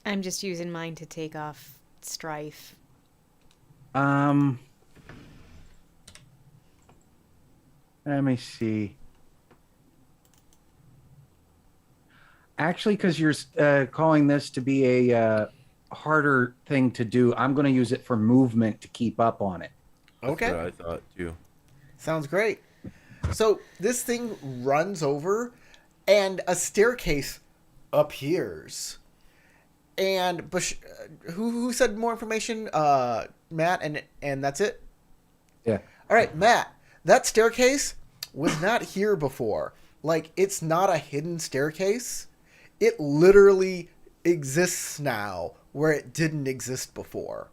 I'm just using mine to take off strife. Let me see. Actually, because you're calling this to be a harder thing to do, I'm going to use it for movement to keep up on it. Okay. That's what I thought too. Sounds great. So this thing runs over and a staircase appears. And who said more information? Matt, and that's it? Yeah. All right, Matt, that staircase was not here before. Like, it's not a hidden staircase. It literally exists now where it didn't exist before.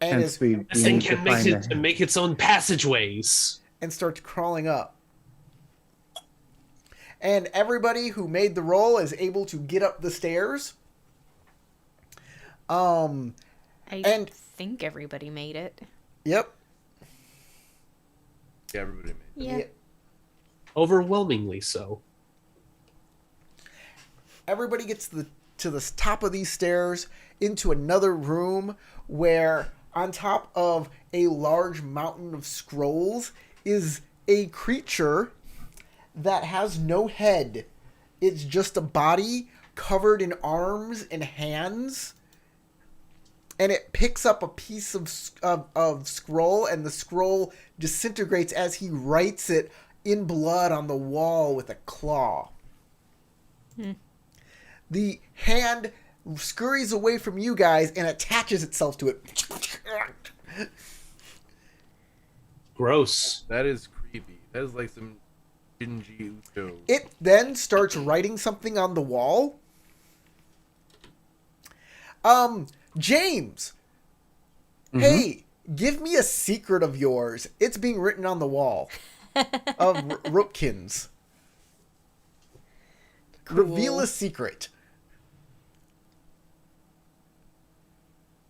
And Hence, we This thing need to can make find it make its own passageways. and starts crawling up. And everybody who made the roll is able to get up the stairs. I And- think everybody made it. Yep. Yeah, everybody made it. Yeah. Overwhelmingly so. Everybody gets to the top of these stairs into another room where on top of a large mountain of scrolls is a creature that has no head. It's just a body covered in arms and hands. And it picks up a piece of scroll, and the scroll disintegrates as he writes it in blood on the wall with a claw. The hand scurries away from you guys and attaches itself to it. Gross. That is creepy. That is like some Shinji Uto. It then starts writing something on the wall. James. Hey, give me a secret of yours. It's being written on the wall of Ropkins. Reveal a secret.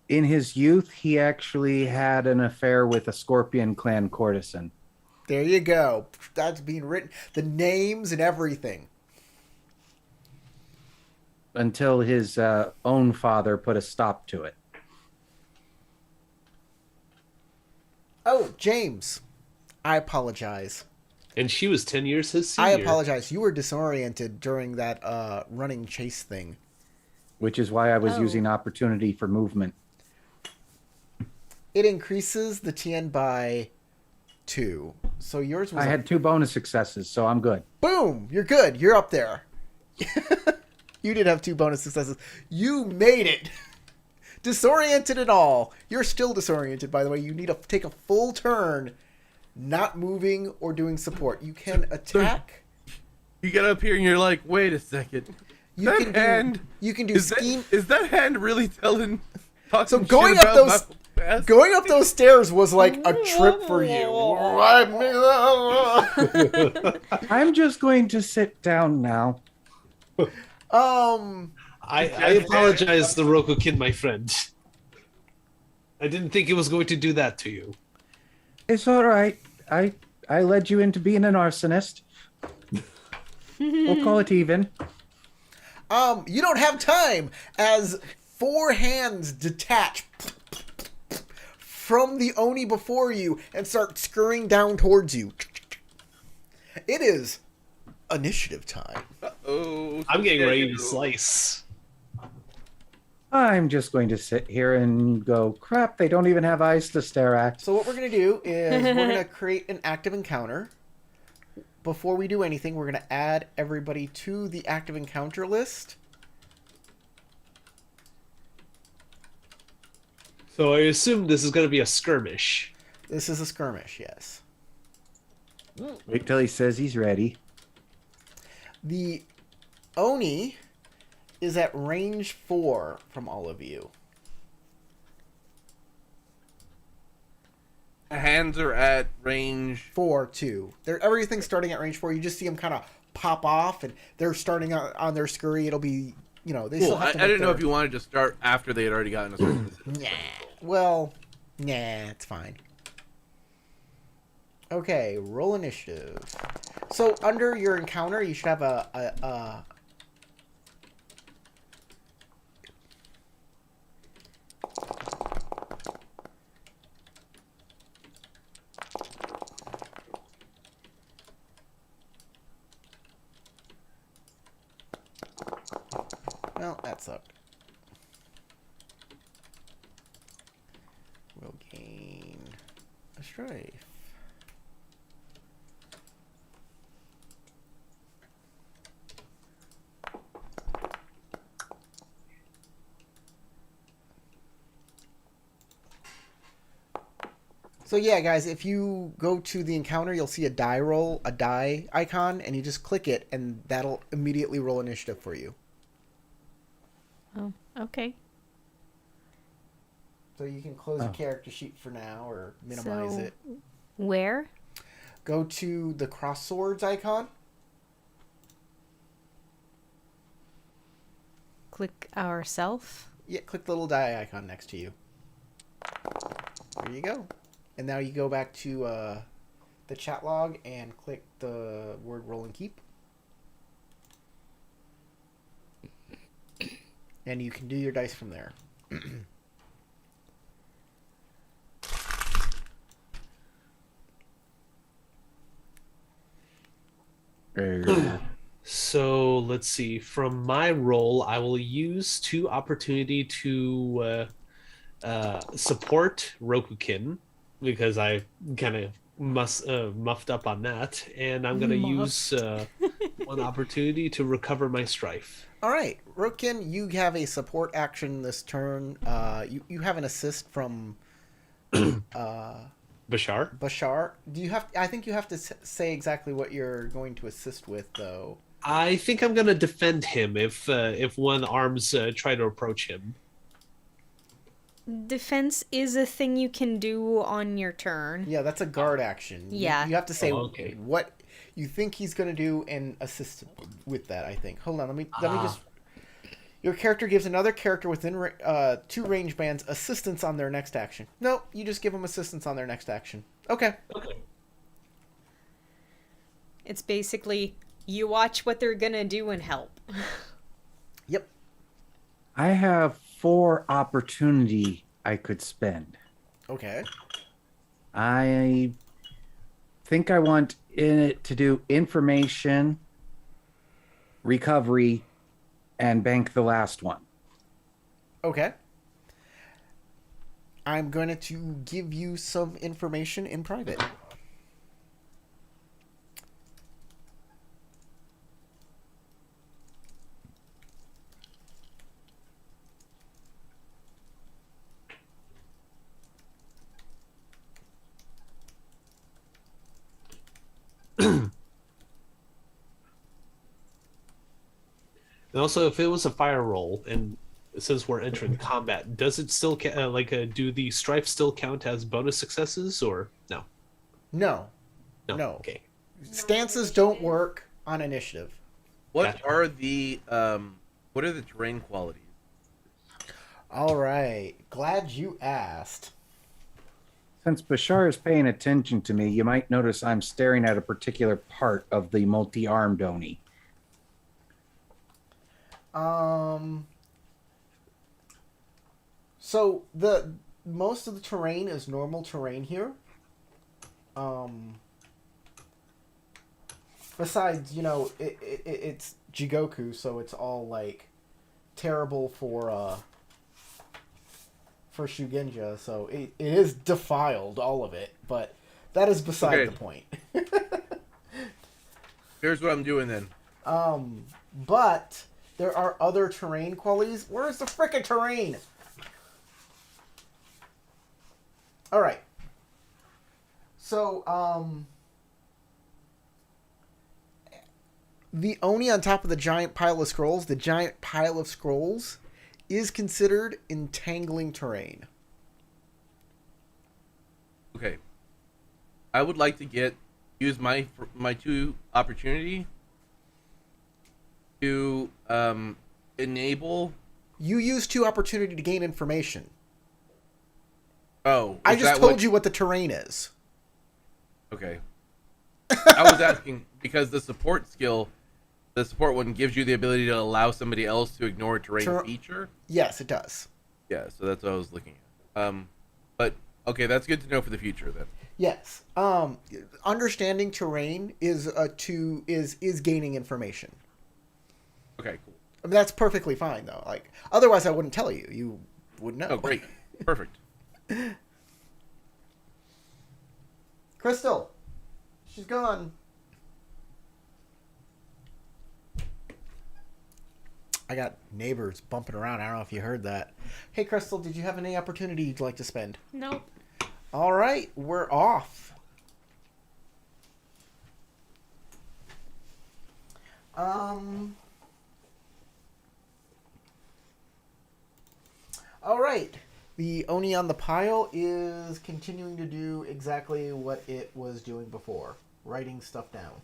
In his youth, he actually had an affair with a Scorpion clan courtesan. There you go. That's being written. The names and everything. Until his own father put a stop to it. Oh, James. I apologize. And she was 10 years his senior. I apologize. You were disoriented during that running chase thing. Which is why I was Oh. using opportunity for movement. It increases the TN by 2. So yours was I had 2 bonus successes, so I'm good. boom! You're good. You're up there. You did have 2 bonus successes. You made it. Disoriented and all. You're still disoriented, by the way. You need to take a full turn, not moving or doing support. You can attack. You get up here and you're like, wait a second. You That can hand do. You can do is scheme. is that hand really talking So going shit up about those- my past? Going up those stairs was like a trip for you. I'm just going to sit down now. I apologize, the Roku Kid, my friend. I didn't think it was going to do that to you. It's all right. I led you into being an arsonist. We'll call it even. You don't have time as 4 hands detach from the Oni before you and start scurrying down towards you. It is initiative time. Oh, I'm getting ready to no. slice. I'm just going to sit here and go, crap, they don't even have eyes to stare at. So what we're going to do is we're going to create an active encounter. Before we do anything, we're going to add everybody to the active encounter list. So I assume this is going to be a skirmish. This is a skirmish, yes. Wait till he says he's ready. The Oni is at range 4 from all of you. Hands are at range. 4 too. Everything's starting at range 4. You just see them kind of pop off, and they're starting on their scurry. It'll be, they still Cool. have I to didn't make know their- if you wanted to start after they had already gotten a certain Nah. Well, nah, it's fine. Okay, roll initiative. So under your encounter, you should have a well, that sucked. We'll gain a strife. So yeah, guys, if you go to the encounter, you'll see a die icon, and you just click it, and that'll immediately roll initiative for you. Oh, okay. So you can close the character sheet for now, or minimize So- it. Where? Go to the cross swords icon. Click ourself. Yeah, click the little die icon next to you. There you go. And now you go back to the chat log and click the word roll and keep. And you can do your dice from there. So let's see. From my role, I will use 2 opportunity to support Rokukin because I kind of muffed up on that, and I'm going to use 1 opportunity to recover my strife. All right, Rokin, you have a support action this turn. You have an assist from Bashar? Bashar. Do you have? I think you have to say exactly what you're going to assist with, though. I think I'm going to defend him if one arms try to approach him. Defense is a thing you can do on your turn. Yeah, that's a guard action. Yeah. You have to say okay. what you think he's going to do and assist with that, I think. Hold on, let me just... Your character gives another character within 2 range bands assistance on their next action. No, you just give them assistance on their next action. Okay. Okay. It's basically you watch what they're gonna do and help. Yep. I have 4 opportunity I could spend. Okay. I think I want it to do information, recovery, and bank the last one. Okay. I'm going to give you some information in private. And also, if it was a fire roll, and since we're entering combat, does it still do the strife still count as bonus successes, or no? No. No. Okay. Stances don't work on initiative. What Gotcha. are the terrain qualities? All right. Glad you asked. Since Bashar is paying attention to me, you might notice I'm staring at a particular part of the multi-armed Oni. So the most of the terrain is normal terrain here. Besides, it's Jigoku, so it's all like terrible for Shugenja, so it is defiled, all of it, but that is beside Okay. the point. Here's what I'm doing then. But there are other terrain qualities. Where's the frickin' terrain? Alright. So, the Oni on top of the giant pile of scrolls is considered entangling terrain. Okay. I would like to use my 2 opportunity to enable. You use 2 opportunity to gain information. Oh, I is just that told what- you what the terrain is. Okay. I was asking because the support one gives you the ability to allow somebody else to ignore a terrain feature. Yes, it does. Yeah, so that's what I was looking at. But okay, that's good to know for the future then. Yes. Understanding terrain is gaining information. Okay, cool. I mean, that's perfectly fine though. Like otherwise, I wouldn't tell you. You would know. Oh, great. Perfect. Crystal, she's gone. I got neighbors bumping around. I don't know if you heard that. Hey, Crystal, did you have any opportunity you'd like to spend? Nope. All right, we're off. All right. The Oni on the pile is continuing to do exactly what it was doing before, writing stuff down.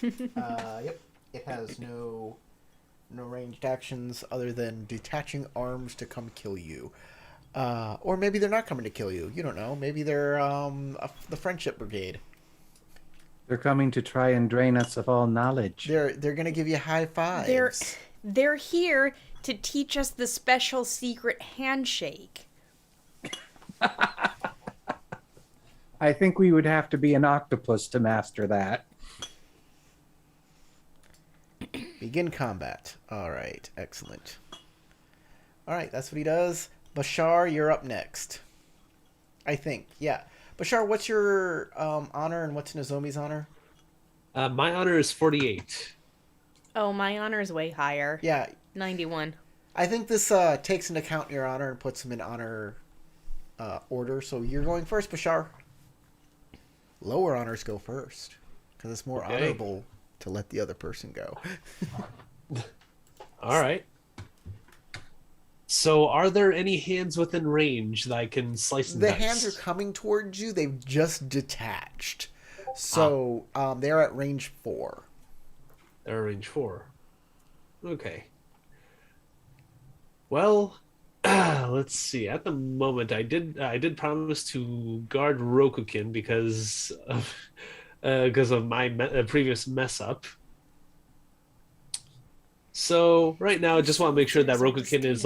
Yep. It has no ranged actions other than detaching arms to come kill you. Or maybe they're not coming to kill you. You don't know. Maybe they're the Friendship Brigade. They're coming to try and drain us of all knowledge. They're gonna give you high fives. They're here to teach us the special secret handshake. I think we would have to be an octopus to master that. Begin combat. All right, excellent. All right, that's what he does. Bashar, you're up next. I think, yeah. Bashar, what's your honor and what's Nozomi's honor? My honor is 48. Oh, my honor is way higher. Yeah, 91. I think this takes into account your honor and puts them in honor order. So you're going first, Bashar. Lower honors go first because it's more Okay. honorable to let the other person go. All right. So, are there any hands within range that I can slice and The dice? hands are coming towards you. They've just detached. So they're at range 4. They're range 4. Okay. Well, let's see. At the moment, I did promise to guard Rokukin because of my previous mess up. So right now, I just want to make sure that Rokukin is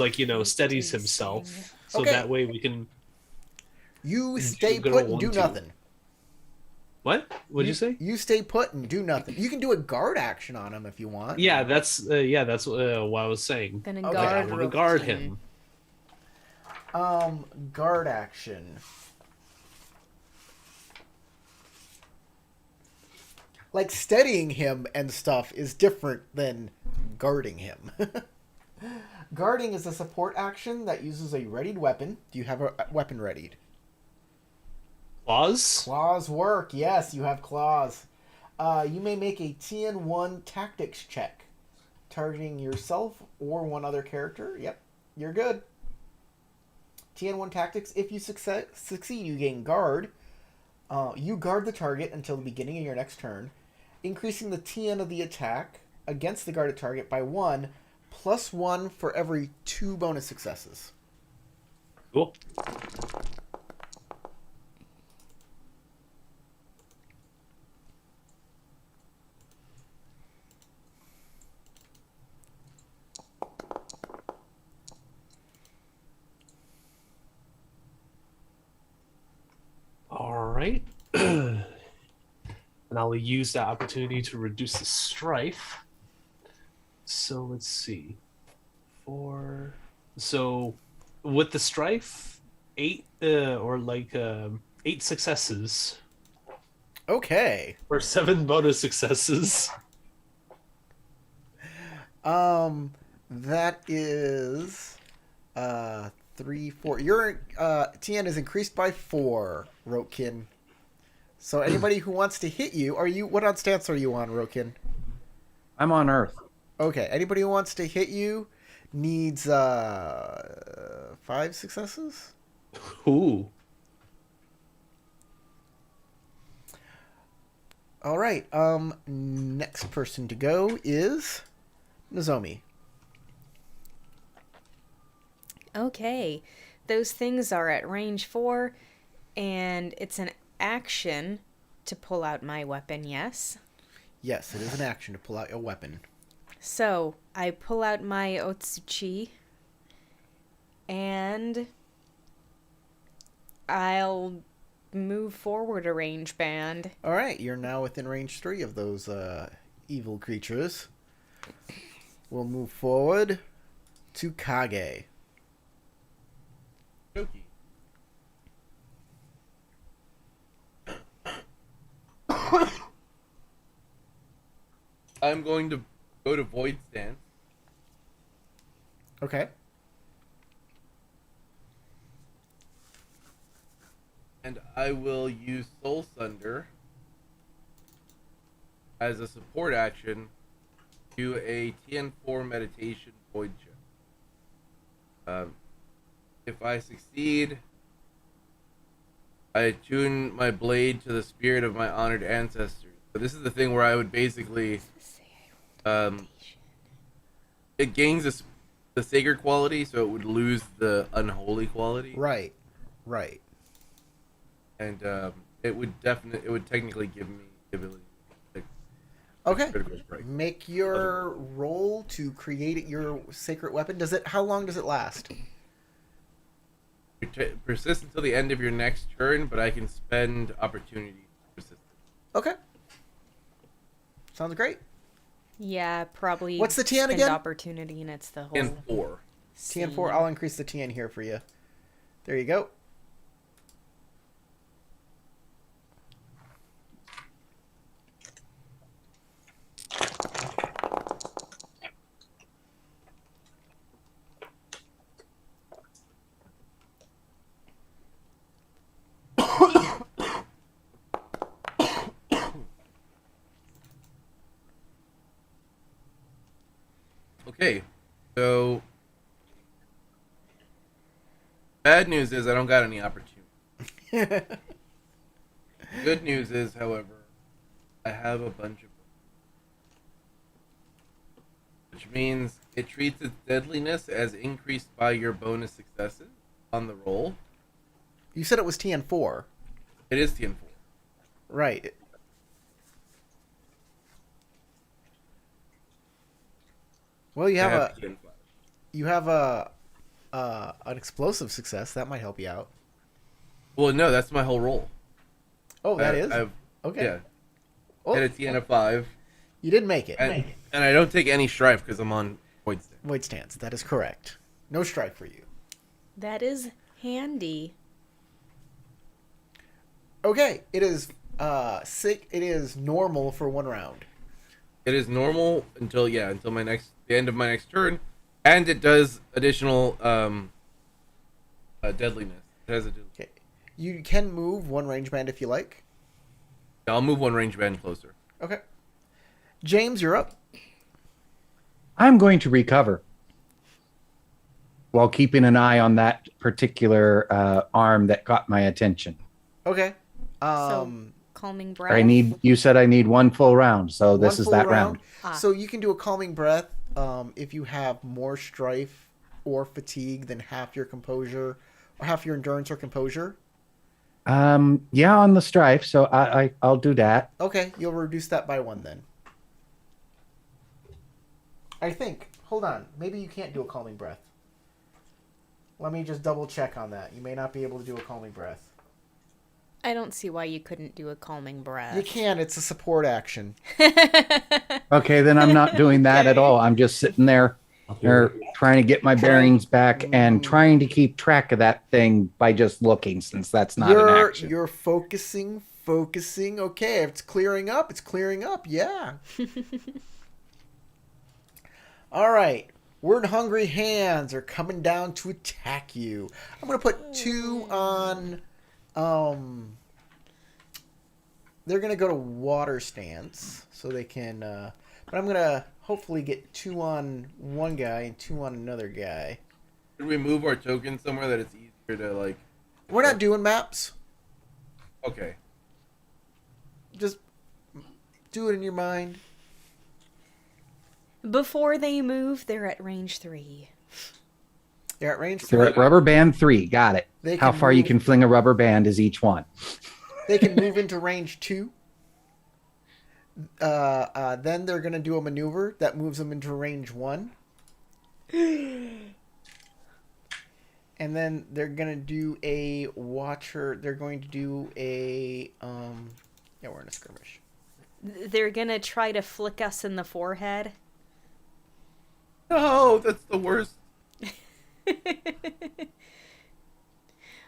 steadies himself, so Okay. that way we can. You stay Good put old and do 1-2. nothing. What? What'd you say? You stay put and do nothing. You can do a guard action on him if you want. Yeah, that's what I was saying. Gonna Okay. guard I want to guard Rokukin. him. Guard action. Like steadying him and stuff is different than guarding him. Guarding is a support action that uses a readied weapon. Do you have a weapon readied? Claws? Claws work. Yes, you have claws. You may make a TN1 tactics check, targeting yourself or one other character. Yep, you're good. TN1 tactics. If you succeed, you gain guard. You guard the target until the beginning of your next turn, increasing the TN of the attack against the guarded target by 1, +1 for every 2 bonus successes. Cool. All right. And I'll use that opportunity to reduce the strife. So let's see. 4. So with the strife, 8 8 successes Okay. or 7 bonus successes. That is 3, 4. Your TN is increased by 4, Rokin. So anybody who wants to hit you, what stance are you on, Rokin? I'm on Earth. Okay, anybody who wants to hit you needs 5 successes. Ooh. All right. Next person to go is Nozomi. Okay, those things are at range 4, and it's an action to pull out my weapon, yes? Yes, it is an action to pull out your weapon. So, I pull out my Otsuchi, and I'll move forward a range band. All right, you're now within range 3 of those evil creatures. We'll move forward to Kage. Choki. I'm going to go to Void Stance. Okay. And I will use Soul Sunder as a support action to a TN4 meditation void check. If I succeed, I attune my blade to the spirit of my honored ancestors. So this is the thing where I would basically, it gains the sacred quality, so it would lose the unholy quality. Right. Right. And it would technically give me the ability to Okay. critical strike. Make your roll to create your sacred weapon. How long does it last? Persist until the end of your next turn, but I can spend opportunity persistence. Okay. Sounds great. Yeah, probably. What's the TN spend again? Opportunity, and it's the whole. And 4. TN4. scene. I'll increase the TN here for you. There you go. Okay, so bad news is I don't got any opportunity. Good news is, however, I have a bunch of, which means it treats its deadliness as increased by your bonus successes on the roll. You said it was TN4. It is TN4. Right. Well, you I have TN5. an explosive success. That might help you out. Well, no, that's my whole roll. Oh, that is? I've, Okay. Yeah, Oh, hit a TN of 5, you did make it. and I don't take any strife because I'm on void stance. Void stance. That is correct. No strike for you. That is handy. Okay. It is sick. It is normal for 1 round. It is normal until the end of my next turn, and it does additional deadliness. It has a Okay. You can move 1 range band if you like. I'll move 1 range band closer. Okay. James, you're up. I'm going to recover while keeping an eye on that particular arm that caught my attention. Okay. So calming breath. You said I need 1 full round, so One this is full that round. So you can do a calming breath if you have more strife or fatigue than half your composure or half your endurance or composure. Yeah, on the strife, so I'll do that. Okay, you'll reduce that by 1 then. I think. Hold on. Maybe you can't do a calming breath. Let me just double check on that. You may not be able to do a calming breath. I don't see why you couldn't do a calming breath. You can. It's a support action. Okay, then I'm not doing that at all. I'm just sitting there trying to get my bearings back and trying to keep track of that thing by just looking, since that's not an action. You're focusing. Okay, if it's clearing up, it's clearing up. Yeah. All right. Word hungry hands are coming down to attack you. I'm going to put 2 on... They're going to go to water stance, so they can... but I'm going to hopefully get 2 on one guy and 2 on another guy. Should we move our token somewhere that it's easier to, like... We're not doing maps. Okay. Just do it in your mind. Before they move, they're at range 3. They're at range 3. They're at rubber band 3. Got it. They How can far you move- can fling a rubber band is each one. They can move into range 2. Then they're going to do a maneuver that moves them into range 1. And then they're going to do a watcher. They're going to do a... yeah, we're in a skirmish. They're gonna try to flick us in the forehead. No, that's the worst.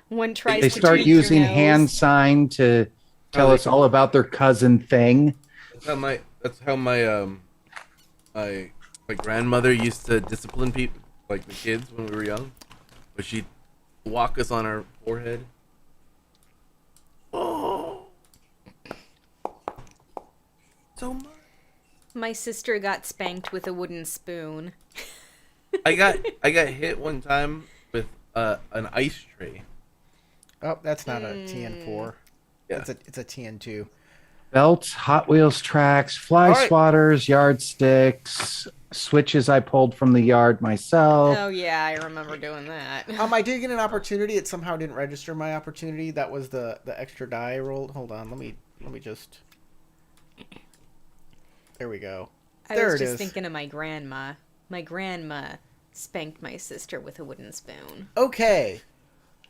One tries They to start tweak your using nose. hand sign to tell us all about their cousin thing. That's how my grandmother used to discipline people, like the kids when we were young. But she'd walk us on our forehead. My sister got spanked with a wooden spoon. I got hit one time with an ice tray. Oh, that's not a TN4. Yeah. It's a TN2. Belts, Hot Wheels tracks, fly All right. swatters, yardsticks, switches I pulled from the yard myself. Oh yeah, I remember doing that. I did get an opportunity. It somehow didn't register my opportunity. That was the extra die I rolled. Hold on, let me just. There we go. I There was it just is. thinking of my grandma. My grandma spanked my sister with a wooden spoon. Okay.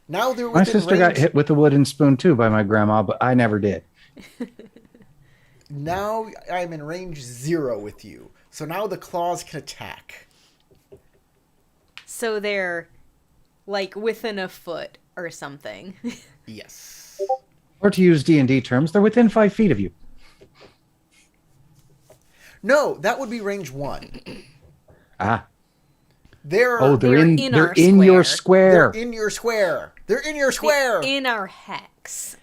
Now they're My within sister got range. hit with a wooden spoon too by my grandma, but I never did. Now I'm in range 0 with you. So now the claws can attack. So they're like within a foot or something. Yes. Or to use D&D terms, they're within 5 feet of you. No, that would be range 1. Ah. They're Oh, They're in they're our in your square. square. in your square. They're in your square. In our hex.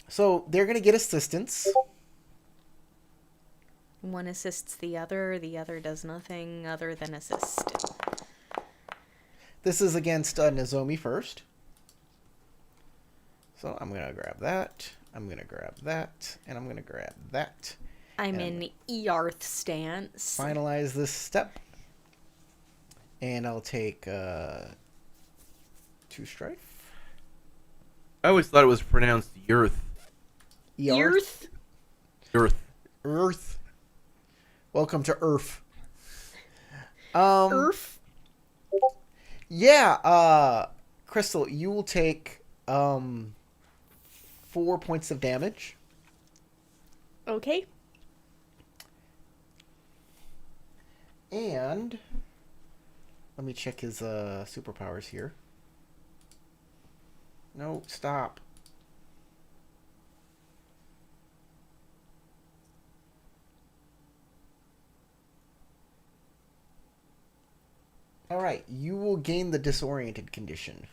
So they're gonna get assistance. One assists the other does nothing other than assist. This is against Nozomi first. So I'm gonna grab that. I'm gonna grab that, and I'm gonna grab that. I'm And in Earth stance. Finalize this step, and I'll take 2 strife. I always thought it was pronounced Earth. Earth? Earth. Earth. Welcome to Earth. Earth? Yeah, Crystal, you will take 4 points of damage. Okay. And let me check his superpowers here. No, stop. All right, you will gain the disoriented condition.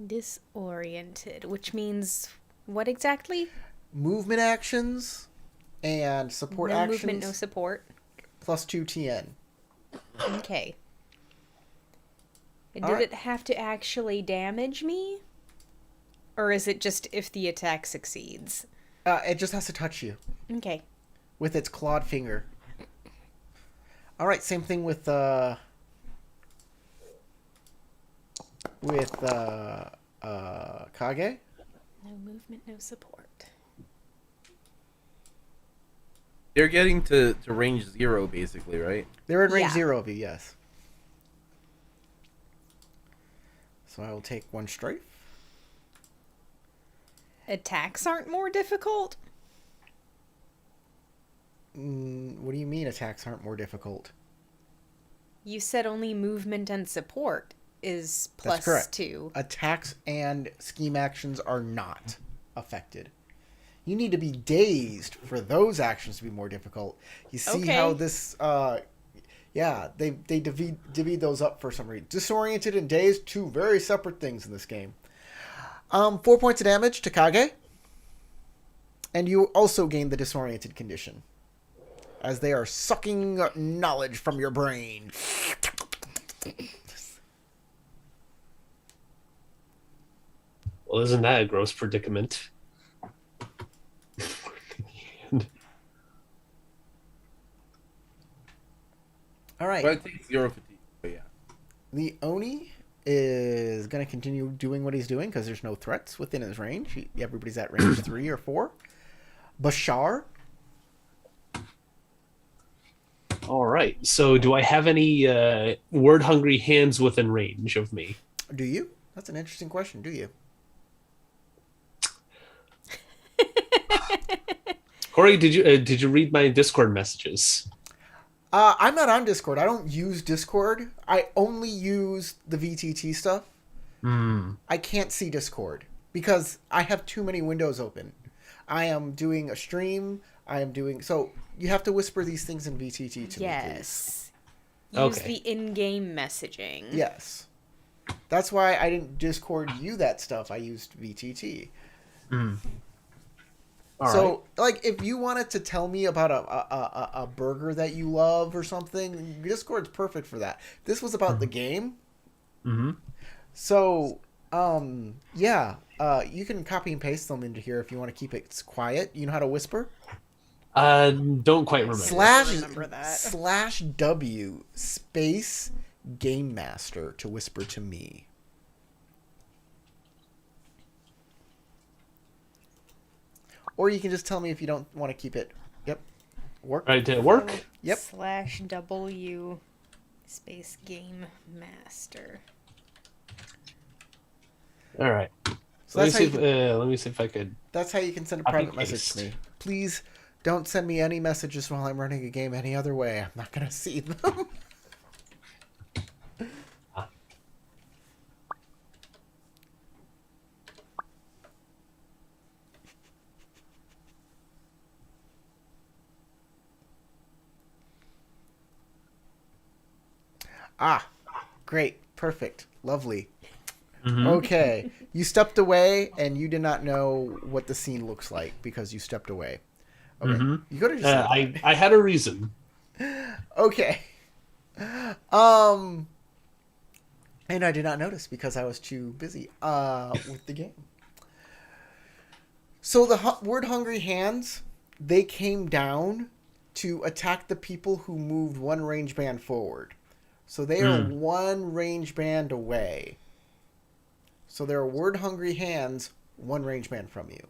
Disoriented, which means what exactly? Movement actions and support No actions movement, no support. plus 2 TN. Okay. Did Alright. it have to actually damage me? Or is it just if the attack succeeds? It just has to touch you Okay. with its clawed finger. All right, same thing with Kage. No movement, no support. They're getting to range 0, basically, right? They're in range Yeah. 0 of you, yes. So I will take 1 strife. Attacks aren't more difficult? What do you mean attacks aren't more difficult? You said only movement and support is plus That's correct. 2. Attacks and scheme actions are not affected. You need to be dazed for those actions to be more difficult. You see how Okay. this yeah, they divide those up for some reason. Disoriented and dazed, 2 very separate things in this game. 4 points of damage to Kage. And you also gain the disoriented condition, as they are sucking knowledge from your brain. Well, isn't that a gross predicament? All right. But I think 0 fatigue. But yeah. The Oni is going to continue doing what he's doing because there's no threats within his range. Everybody's at range 3 or 4. Bashar. All right. So, do I have any word-hungry hands within range of me? Do you? That's an interesting question. Do you? Corey, did you read my Discord messages? I'm not on Discord. I don't use Discord. I only use the VTT stuff. I can't see Discord because I have too many windows open. I am doing a stream. So you have to whisper these things in VTT to me, please. Yes. Use Okay. the in-game messaging. Yes. That's why I didn't Discord you that stuff. I used VTT. All So, right. like, if you wanted to tell me about a burger that you love or something, Discord's perfect for that. This was about the game. Mm-hmm. So, yeah, you can copy and paste them into here if you want to keep it quiet. You know how to whisper? Don't quite remember. remember that. /W space Game Master to whisper to me. Or you can just tell me if you don't want to keep it. Yep. Work. All right, did it work? Yep. /W space game master. All right. So Let me that's see. how you Let me see if I could. That's how you can send a Copy private message paste. to me. Please don't send me any messages while I'm running a game any other way. I'm not going to see them. Ah, great. Perfect. Lovely. Okay. You stepped away and you did not know what the scene looks like because you stepped away. Okay. You could have just said that. I had a reason. Okay. And I did not notice because I was too busy with the game. So the word hungry hands, they came down to attack the people who moved one range band forward. So they are one range band away. So there are word hungry hands one range band from you.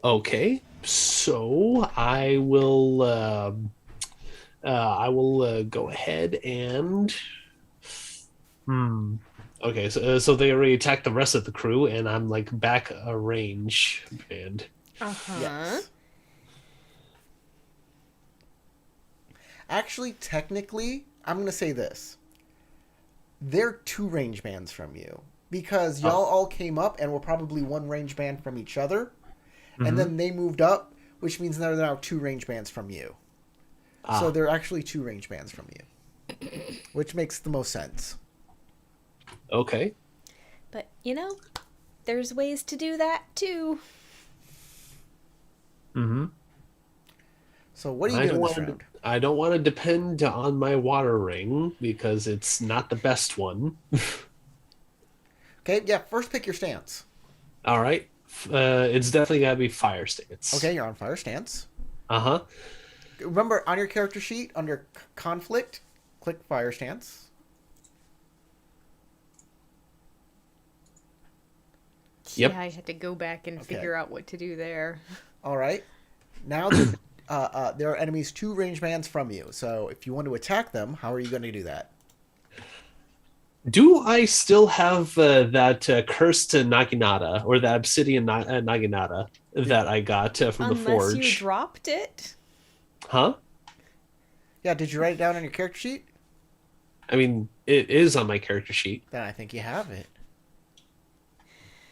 Okay, so I will go ahead and Okay, so they already attacked the rest of the crew, and I'm like back a range band. Yes. Actually, technically, I'm going to say this. They're two range bands from you. Because y'all all came up and were probably one range band from each other. And then they moved up, which means they're now two range bands from you. So they're actually two range bands from you. Which makes the most sense. Okay. But, you know, there's ways to do that, too. So what are you doing this round? I don't want to depend on my water ring because it's not the best one. Okay, yeah, first pick your stance. All right. It's definitely got to be fire stance. Okay, you're on fire stance. Uh-huh. Remember, on your character sheet, under conflict, click fire stance. Yep. Yeah, I had to go back and figure out what to do there. All right. Now there are enemies two range bands from you. So if you want to attack them, how are you going to do that? Do I still have that cursed Naginata or the obsidian Naginata that I got from the forge? Unless you dropped it. Huh? Yeah, did you write it down on your character sheet? I mean, it is on my character sheet. Then I think you have it.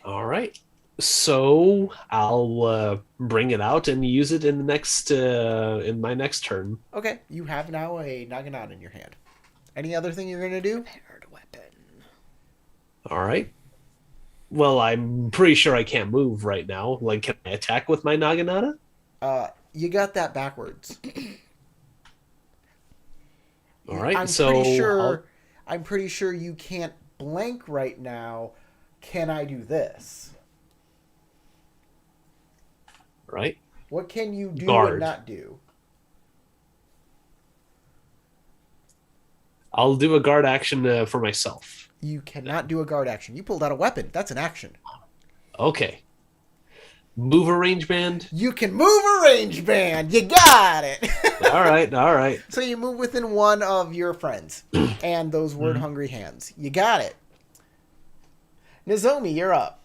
All right. So I'll bring it out and use it in the next in my next turn. Okay, you have now a Naginata in your hand. Any other thing you're going to do? Paired weapon. All right. Well, I'm pretty sure I can't move right now. Like, can I attack with my Naginata? You got that backwards. All right. I'm pretty sure you can't blank right now. Can I do this? Right. What can you do Guard. and not do? I'll do a guard action for myself. You cannot do a guard action. You pulled out a weapon. That's an action. Okay. Move a range band. You can move a range band. You got it. All right. All right. So you move within one of your friends and those word hungry hands. You got it. Nozomi, you're up.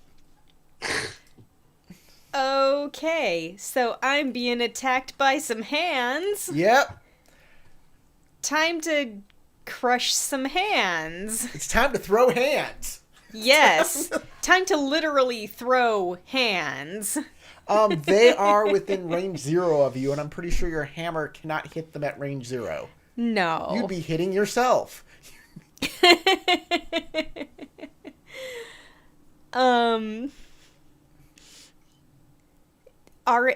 Okay, so I'm being attacked by some hands. Yep. Time to crush some hands. It's time to throw hands. Yes, time to literally throw hands. They are within range 0 of you, and I'm pretty sure your hammer cannot hit them at range 0. No. You'd be hitting yourself. um, are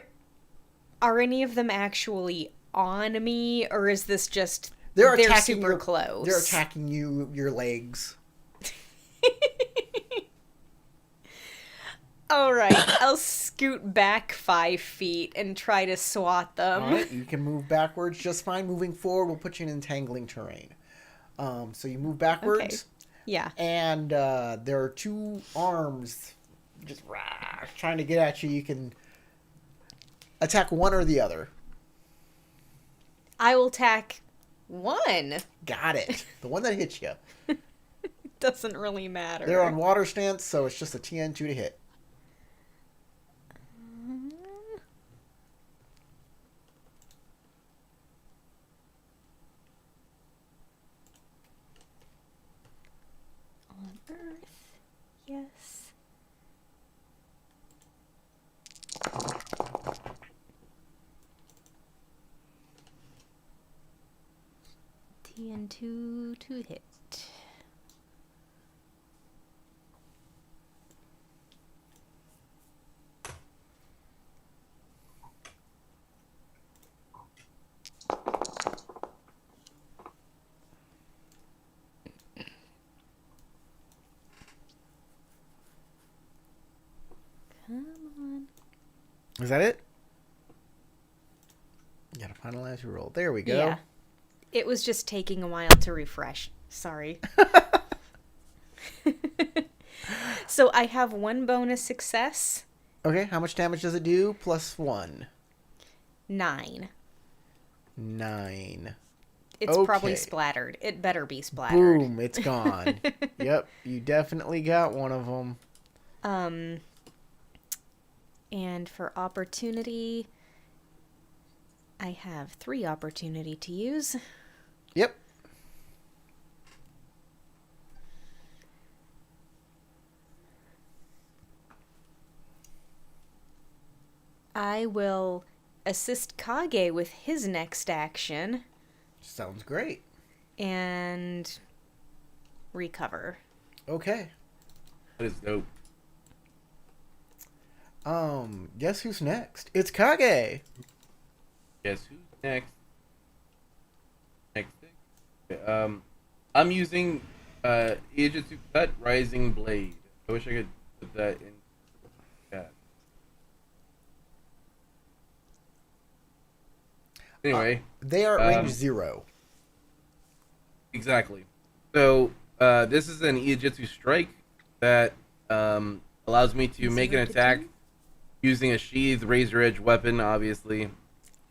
any of them actually on me, or is this just They're attacking super your, close? They're attacking you, your legs. All right, I'll scoot back 5 feet and try to swat them. All right, you can move backwards just fine. Moving forward will put you in entangling terrain. So you move backwards. Okay. Yeah. And there are 2 arms just trying to get at you. You can attack one or the other. I will attack one. Got it. The one that hits you. Doesn't really matter. They're on water stance, so it's just a TN2 to hit. On Earth, yes. TN2 to hit. Come on. Is that it? You gotta finalize your roll. There we go. Yeah. It was just taking a while to refresh. Sorry. So I have 1 bonus success. Okay, how much damage does it do? +1. 9. 9. It's probably Okay. splattered. It better be splattered. Boom, it's gone. Yep, you definitely got one of them. And for opportunity, I have 3 opportunity to use. Yep. I will assist Kage with his next action Sounds great. and recover. Okay. That is dope. Guess who's next? It's Kage. Guess who's next? Next thing. Okay, I'm using Ijutsu Cut Rising Blade. I wish I could put that in chat. Anyway, They are at range 0. exactly. So this is an Ijutsu strike that allows me to make an attack using a sheathed razor edge weapon, obviously.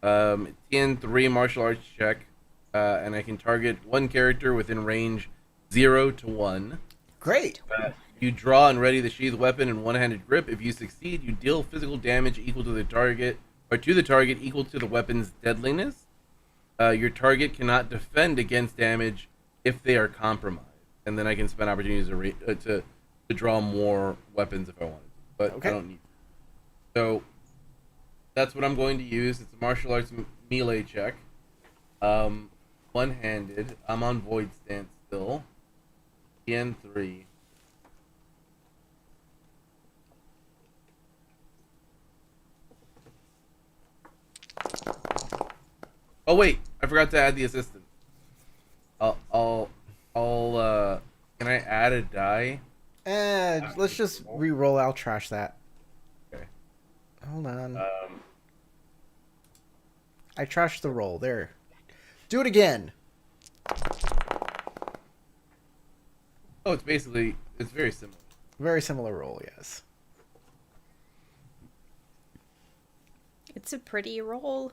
TN3 martial arts check, and I can target one character within range 0 to 1. Great. You draw and ready the sheathed weapon in one-handed grip. If you succeed, you deal physical damage equal to the target, or to the target equal to the weapon's deadliness. Your target cannot defend against damage if they are compromised, and then I can spend opportunities to draw more weapons if I wanted to, but Okay. I don't need to. So that's what I'm going to use. It's a martial arts melee check. One-handed. I'm on void stance still. TN3. Oh wait, I forgot to add the assistant. I'll can I add a die? Let's just re-roll. I'll trash that. Okay. Hold on. I trashed the roll. There. Do it again. Oh, it's very similar. Very similar roll, yes. It's a pretty roll.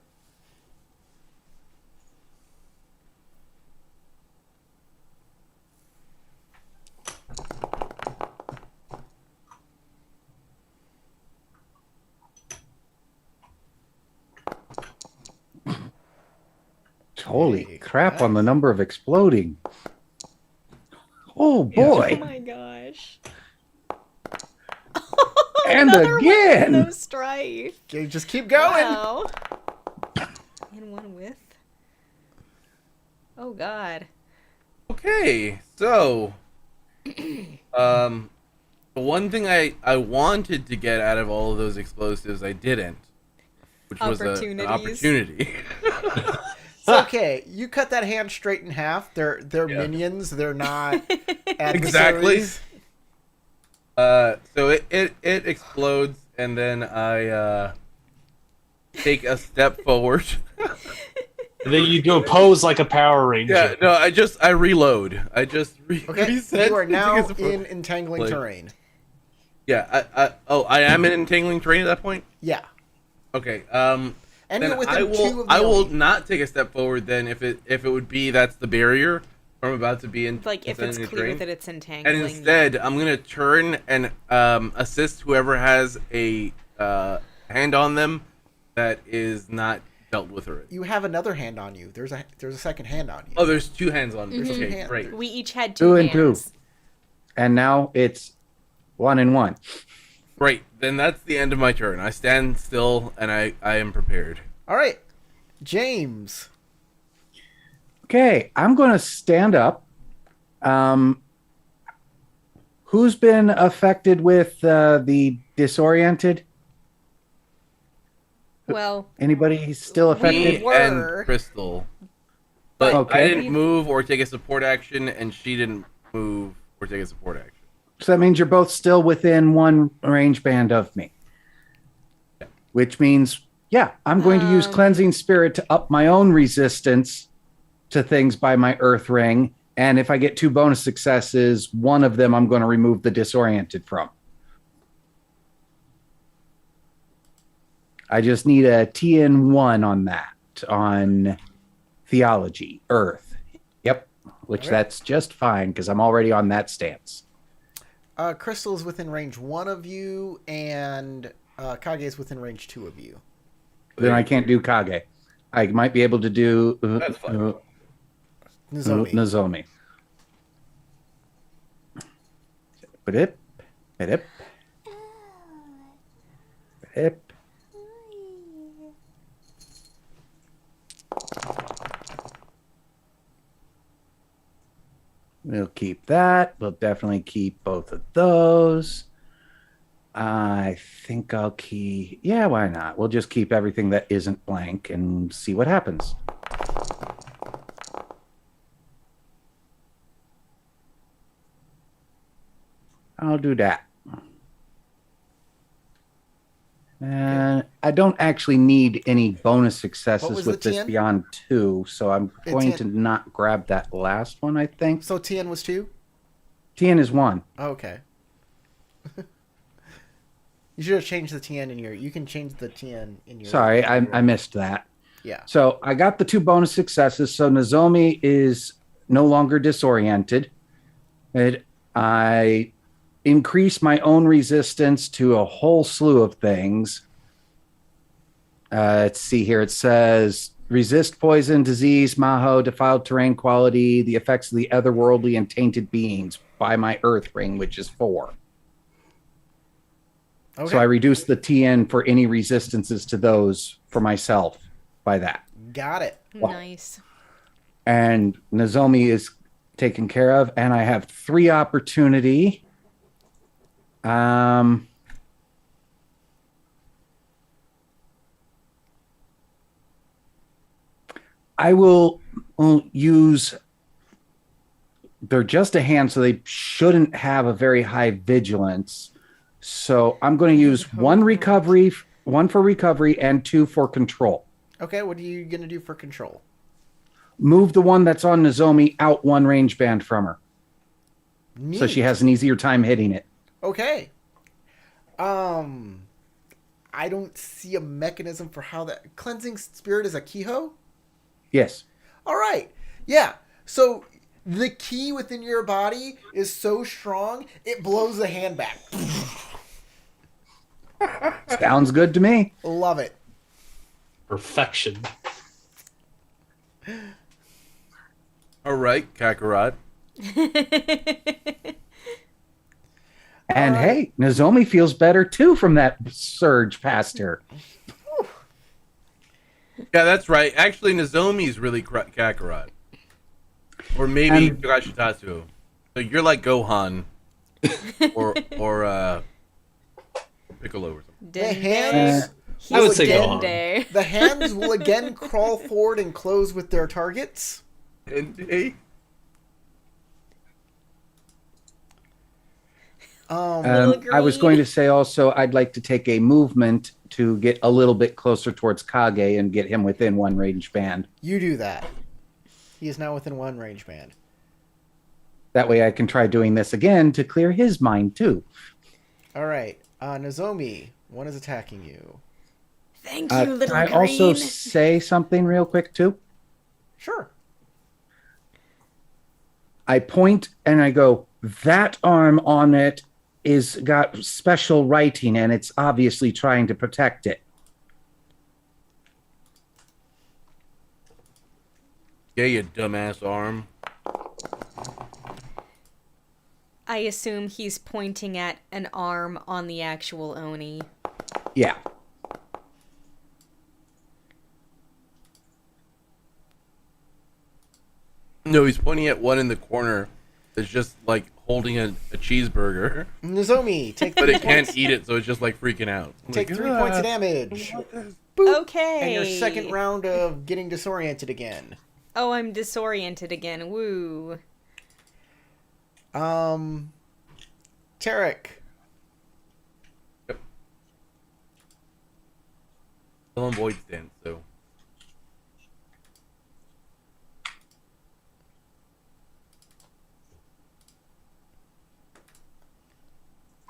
Holy Hey, crap nice. on the number of exploding. Oh Oh boy. my gosh. And Another again. One with no strife. Okay, just keep going. Wow. And one with. Oh god. Okay, so the one thing I wanted to get out of all of those explosives, I didn't, which was an Opportunities. opportunity. It's okay. You cut that hand straight in half. They're Yeah. minions. They're not Exactly. adversaries. So it explodes, and then I take a step forward. And then you do a pose like a Power Ranger. Yeah, no, I reload. I just Okay, reset. you are now Take a step in entangling Like- terrain. Yeah, I am in entangling terrain at that point. Yeah, Okay. and Then you're within I two will of the I will Oni. not take a step forward then if it would be that's the barrier I'm about to be in. Like, if it's entangling clear terrain. that it's entangling. And instead, I'm gonna turn and assist whoever has a hand on them that is not dealt with already. You have another hand on you. There's a second hand on you. Oh, there's two hands on me. There's two Okay, hands. great. We each had Two two and two. hands. And now it's 1 and 1. Great. Then that's the end of my turn. I stand still and I am prepared. All right, James. Okay, I'm going to stand up. Who's been affected with the disoriented? Well, Anybody still affected? Me were. and Crystal. But Okay. I didn't move or take a support action, and she didn't move or take a support action. So that means you're both still within one range band of me. Which means, yeah, I'm going to use Cleansing Spirit to up my own resistance to things by my Earth Ring. And if I get 2 bonus successes, one of them I'm going to remove the disoriented from. I just need a TN1 on that, on Theology, Earth. Yep, which Okay. that's just fine because I'm already on that stance. Crystal is within range 1 of you, and Kage is within range 2 of you. Then I can't do Kage. I might be able to do That's fine. Nozomi. Nozomi. Ba-dip, ba-dip, ba-dip. We'll keep that. We'll definitely keep both of those. I think I'll keep... Yeah, why not? We'll just keep everything that isn't blank and see what happens. I'll do that. And I don't actually need any bonus What successes was with the this TN? beyond 2, so I'm going TN. to not grab that last one, I think. So TN was 2? TN is 1. Oh, okay. You should have changed the TN in your... You can change the TN in your... Sorry, I missed that. Yeah. So I got the 2 bonus successes, so Nozomi is no longer disoriented. I increase my own resistance to a whole slew of things. Let's see here. It says resist poison, disease, maho, defiled terrain quality, the effects of the otherworldly and tainted beings by my Earth Ring, which is 4. Okay. So I reduce the TN for any resistances to those for myself by that. Got it. nice. And Nozomi is taken care of, and I have 3 opportunity. I will use... They're just a hand, so they shouldn't have a very high vigilance. So I'm going to use 1 recovery, 1 for recovery, and 2 for control. Okay, what are you going to do for control? Move the one that's on Nozomi out 1 range band from her, Neat. so she has an easier time hitting it. Okay. I don't see a mechanism for how that... Cleansing Spirit is a Kiho? Yes. All right. Yeah. So the key within your body is so strong, it blows the hand back. Sounds good to me. Love it. Perfection. All right, Kakarot. And All right. hey, Nozomi feels better too from that surge past her. Yeah, that's right. Actually, Nozomi's really Kakarot. Or maybe And- Togashitatsu. So you're like Gohan, or Piccolo or something. The Dende. hands, I would He's say Dende. the hands will again crawl forward and close with their targets. And hey, I was going to say also, I'd like to take a movement to get a little bit closer towards Kage and get him within one range band. You do that. He is now within one range band. That way I can try doing this again to clear his mind too. All right, Nozomi, one is attacking you. Thank you, little Can I green. also say something real quick too? Sure. I point and I go, that arm on it is got special writing and it's obviously trying to protect it. yeah, you dumbass arm. I assume he's pointing at an arm on the actual Oni. Yeah. No, he's pointing at one in the corner that's just like holding a cheeseburger, Nozomi, take but 3 it points. can't eat it, so it's just like freaking out. Take Like, 3 points of damage. Okay. And your second round of getting disoriented again. Oh, I'm disoriented again. Woo. Tarek. Still on void stand, so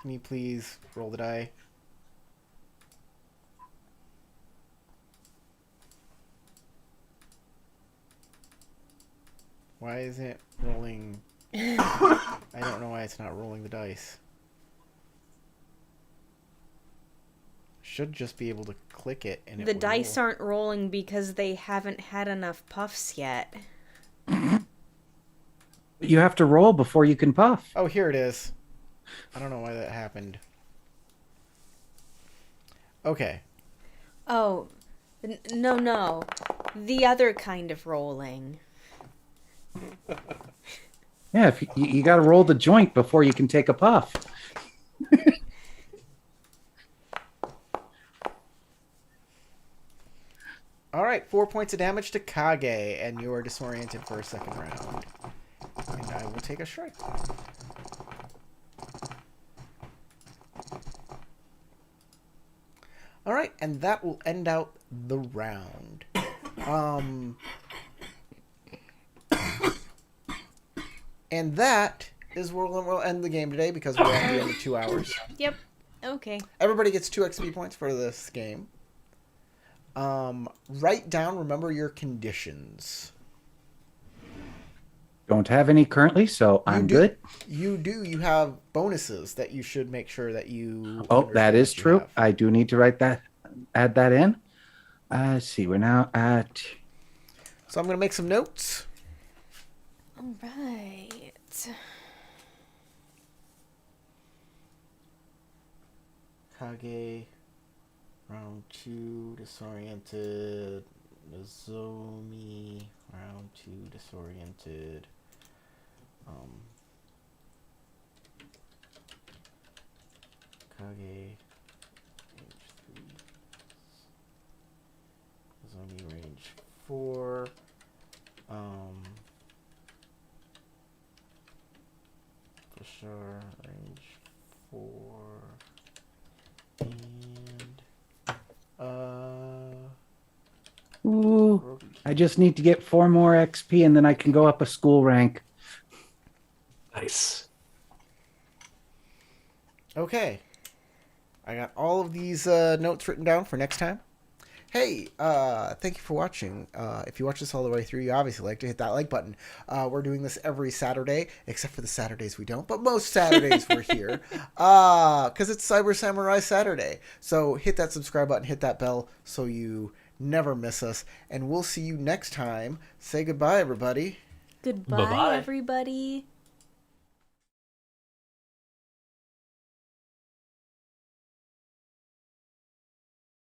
Can you please roll the die? Why is it rolling? I don't know why it's not rolling the dice. Should just be able to click it and it The would dice roll. aren't rolling because they haven't had enough puffs yet. You have to roll before you can puff. Oh, here it is. I don't know why that happened. Okay. Oh, no. The other kind of rolling. Yeah, if you got to roll the joint before you can take a puff. All right, 4 points of damage to Kage, and you are disoriented for a second round. And I will take a strike. All right, and that will end out the round. And that is where we'll end the game today because we're at the end of 2 hours. Yep. Okay. Everybody gets 2 XP points for this game. Write down, remember your conditions. Don't have any currently, so I'm good. You have bonuses that you should make sure that you. Oh, that understand is that you true. have. I do need to add that in. Let's see, we're now at So I'm going to make some notes. All right. Kage, round 2, disoriented. Nozomi, round 2, disoriented. Kage, range 3. Nozomi, range 4. For sure, range 4. And ooh, I just need to get 4 more XP and then I can go up a school rank. Nice. okay, I got all of these notes written down for next time. Hey, thank you for watching. If you watch this all the way through, you obviously like to hit that like button. We're doing this every Saturday, except for the Saturdays we don't, but most Saturdays we're here. Because it's Cyber Samurai Saturday. So hit that subscribe button, hit that bell so you never miss us. And we'll see you next time. Say goodbye, everybody. Goodbye, Bye-bye. everybody.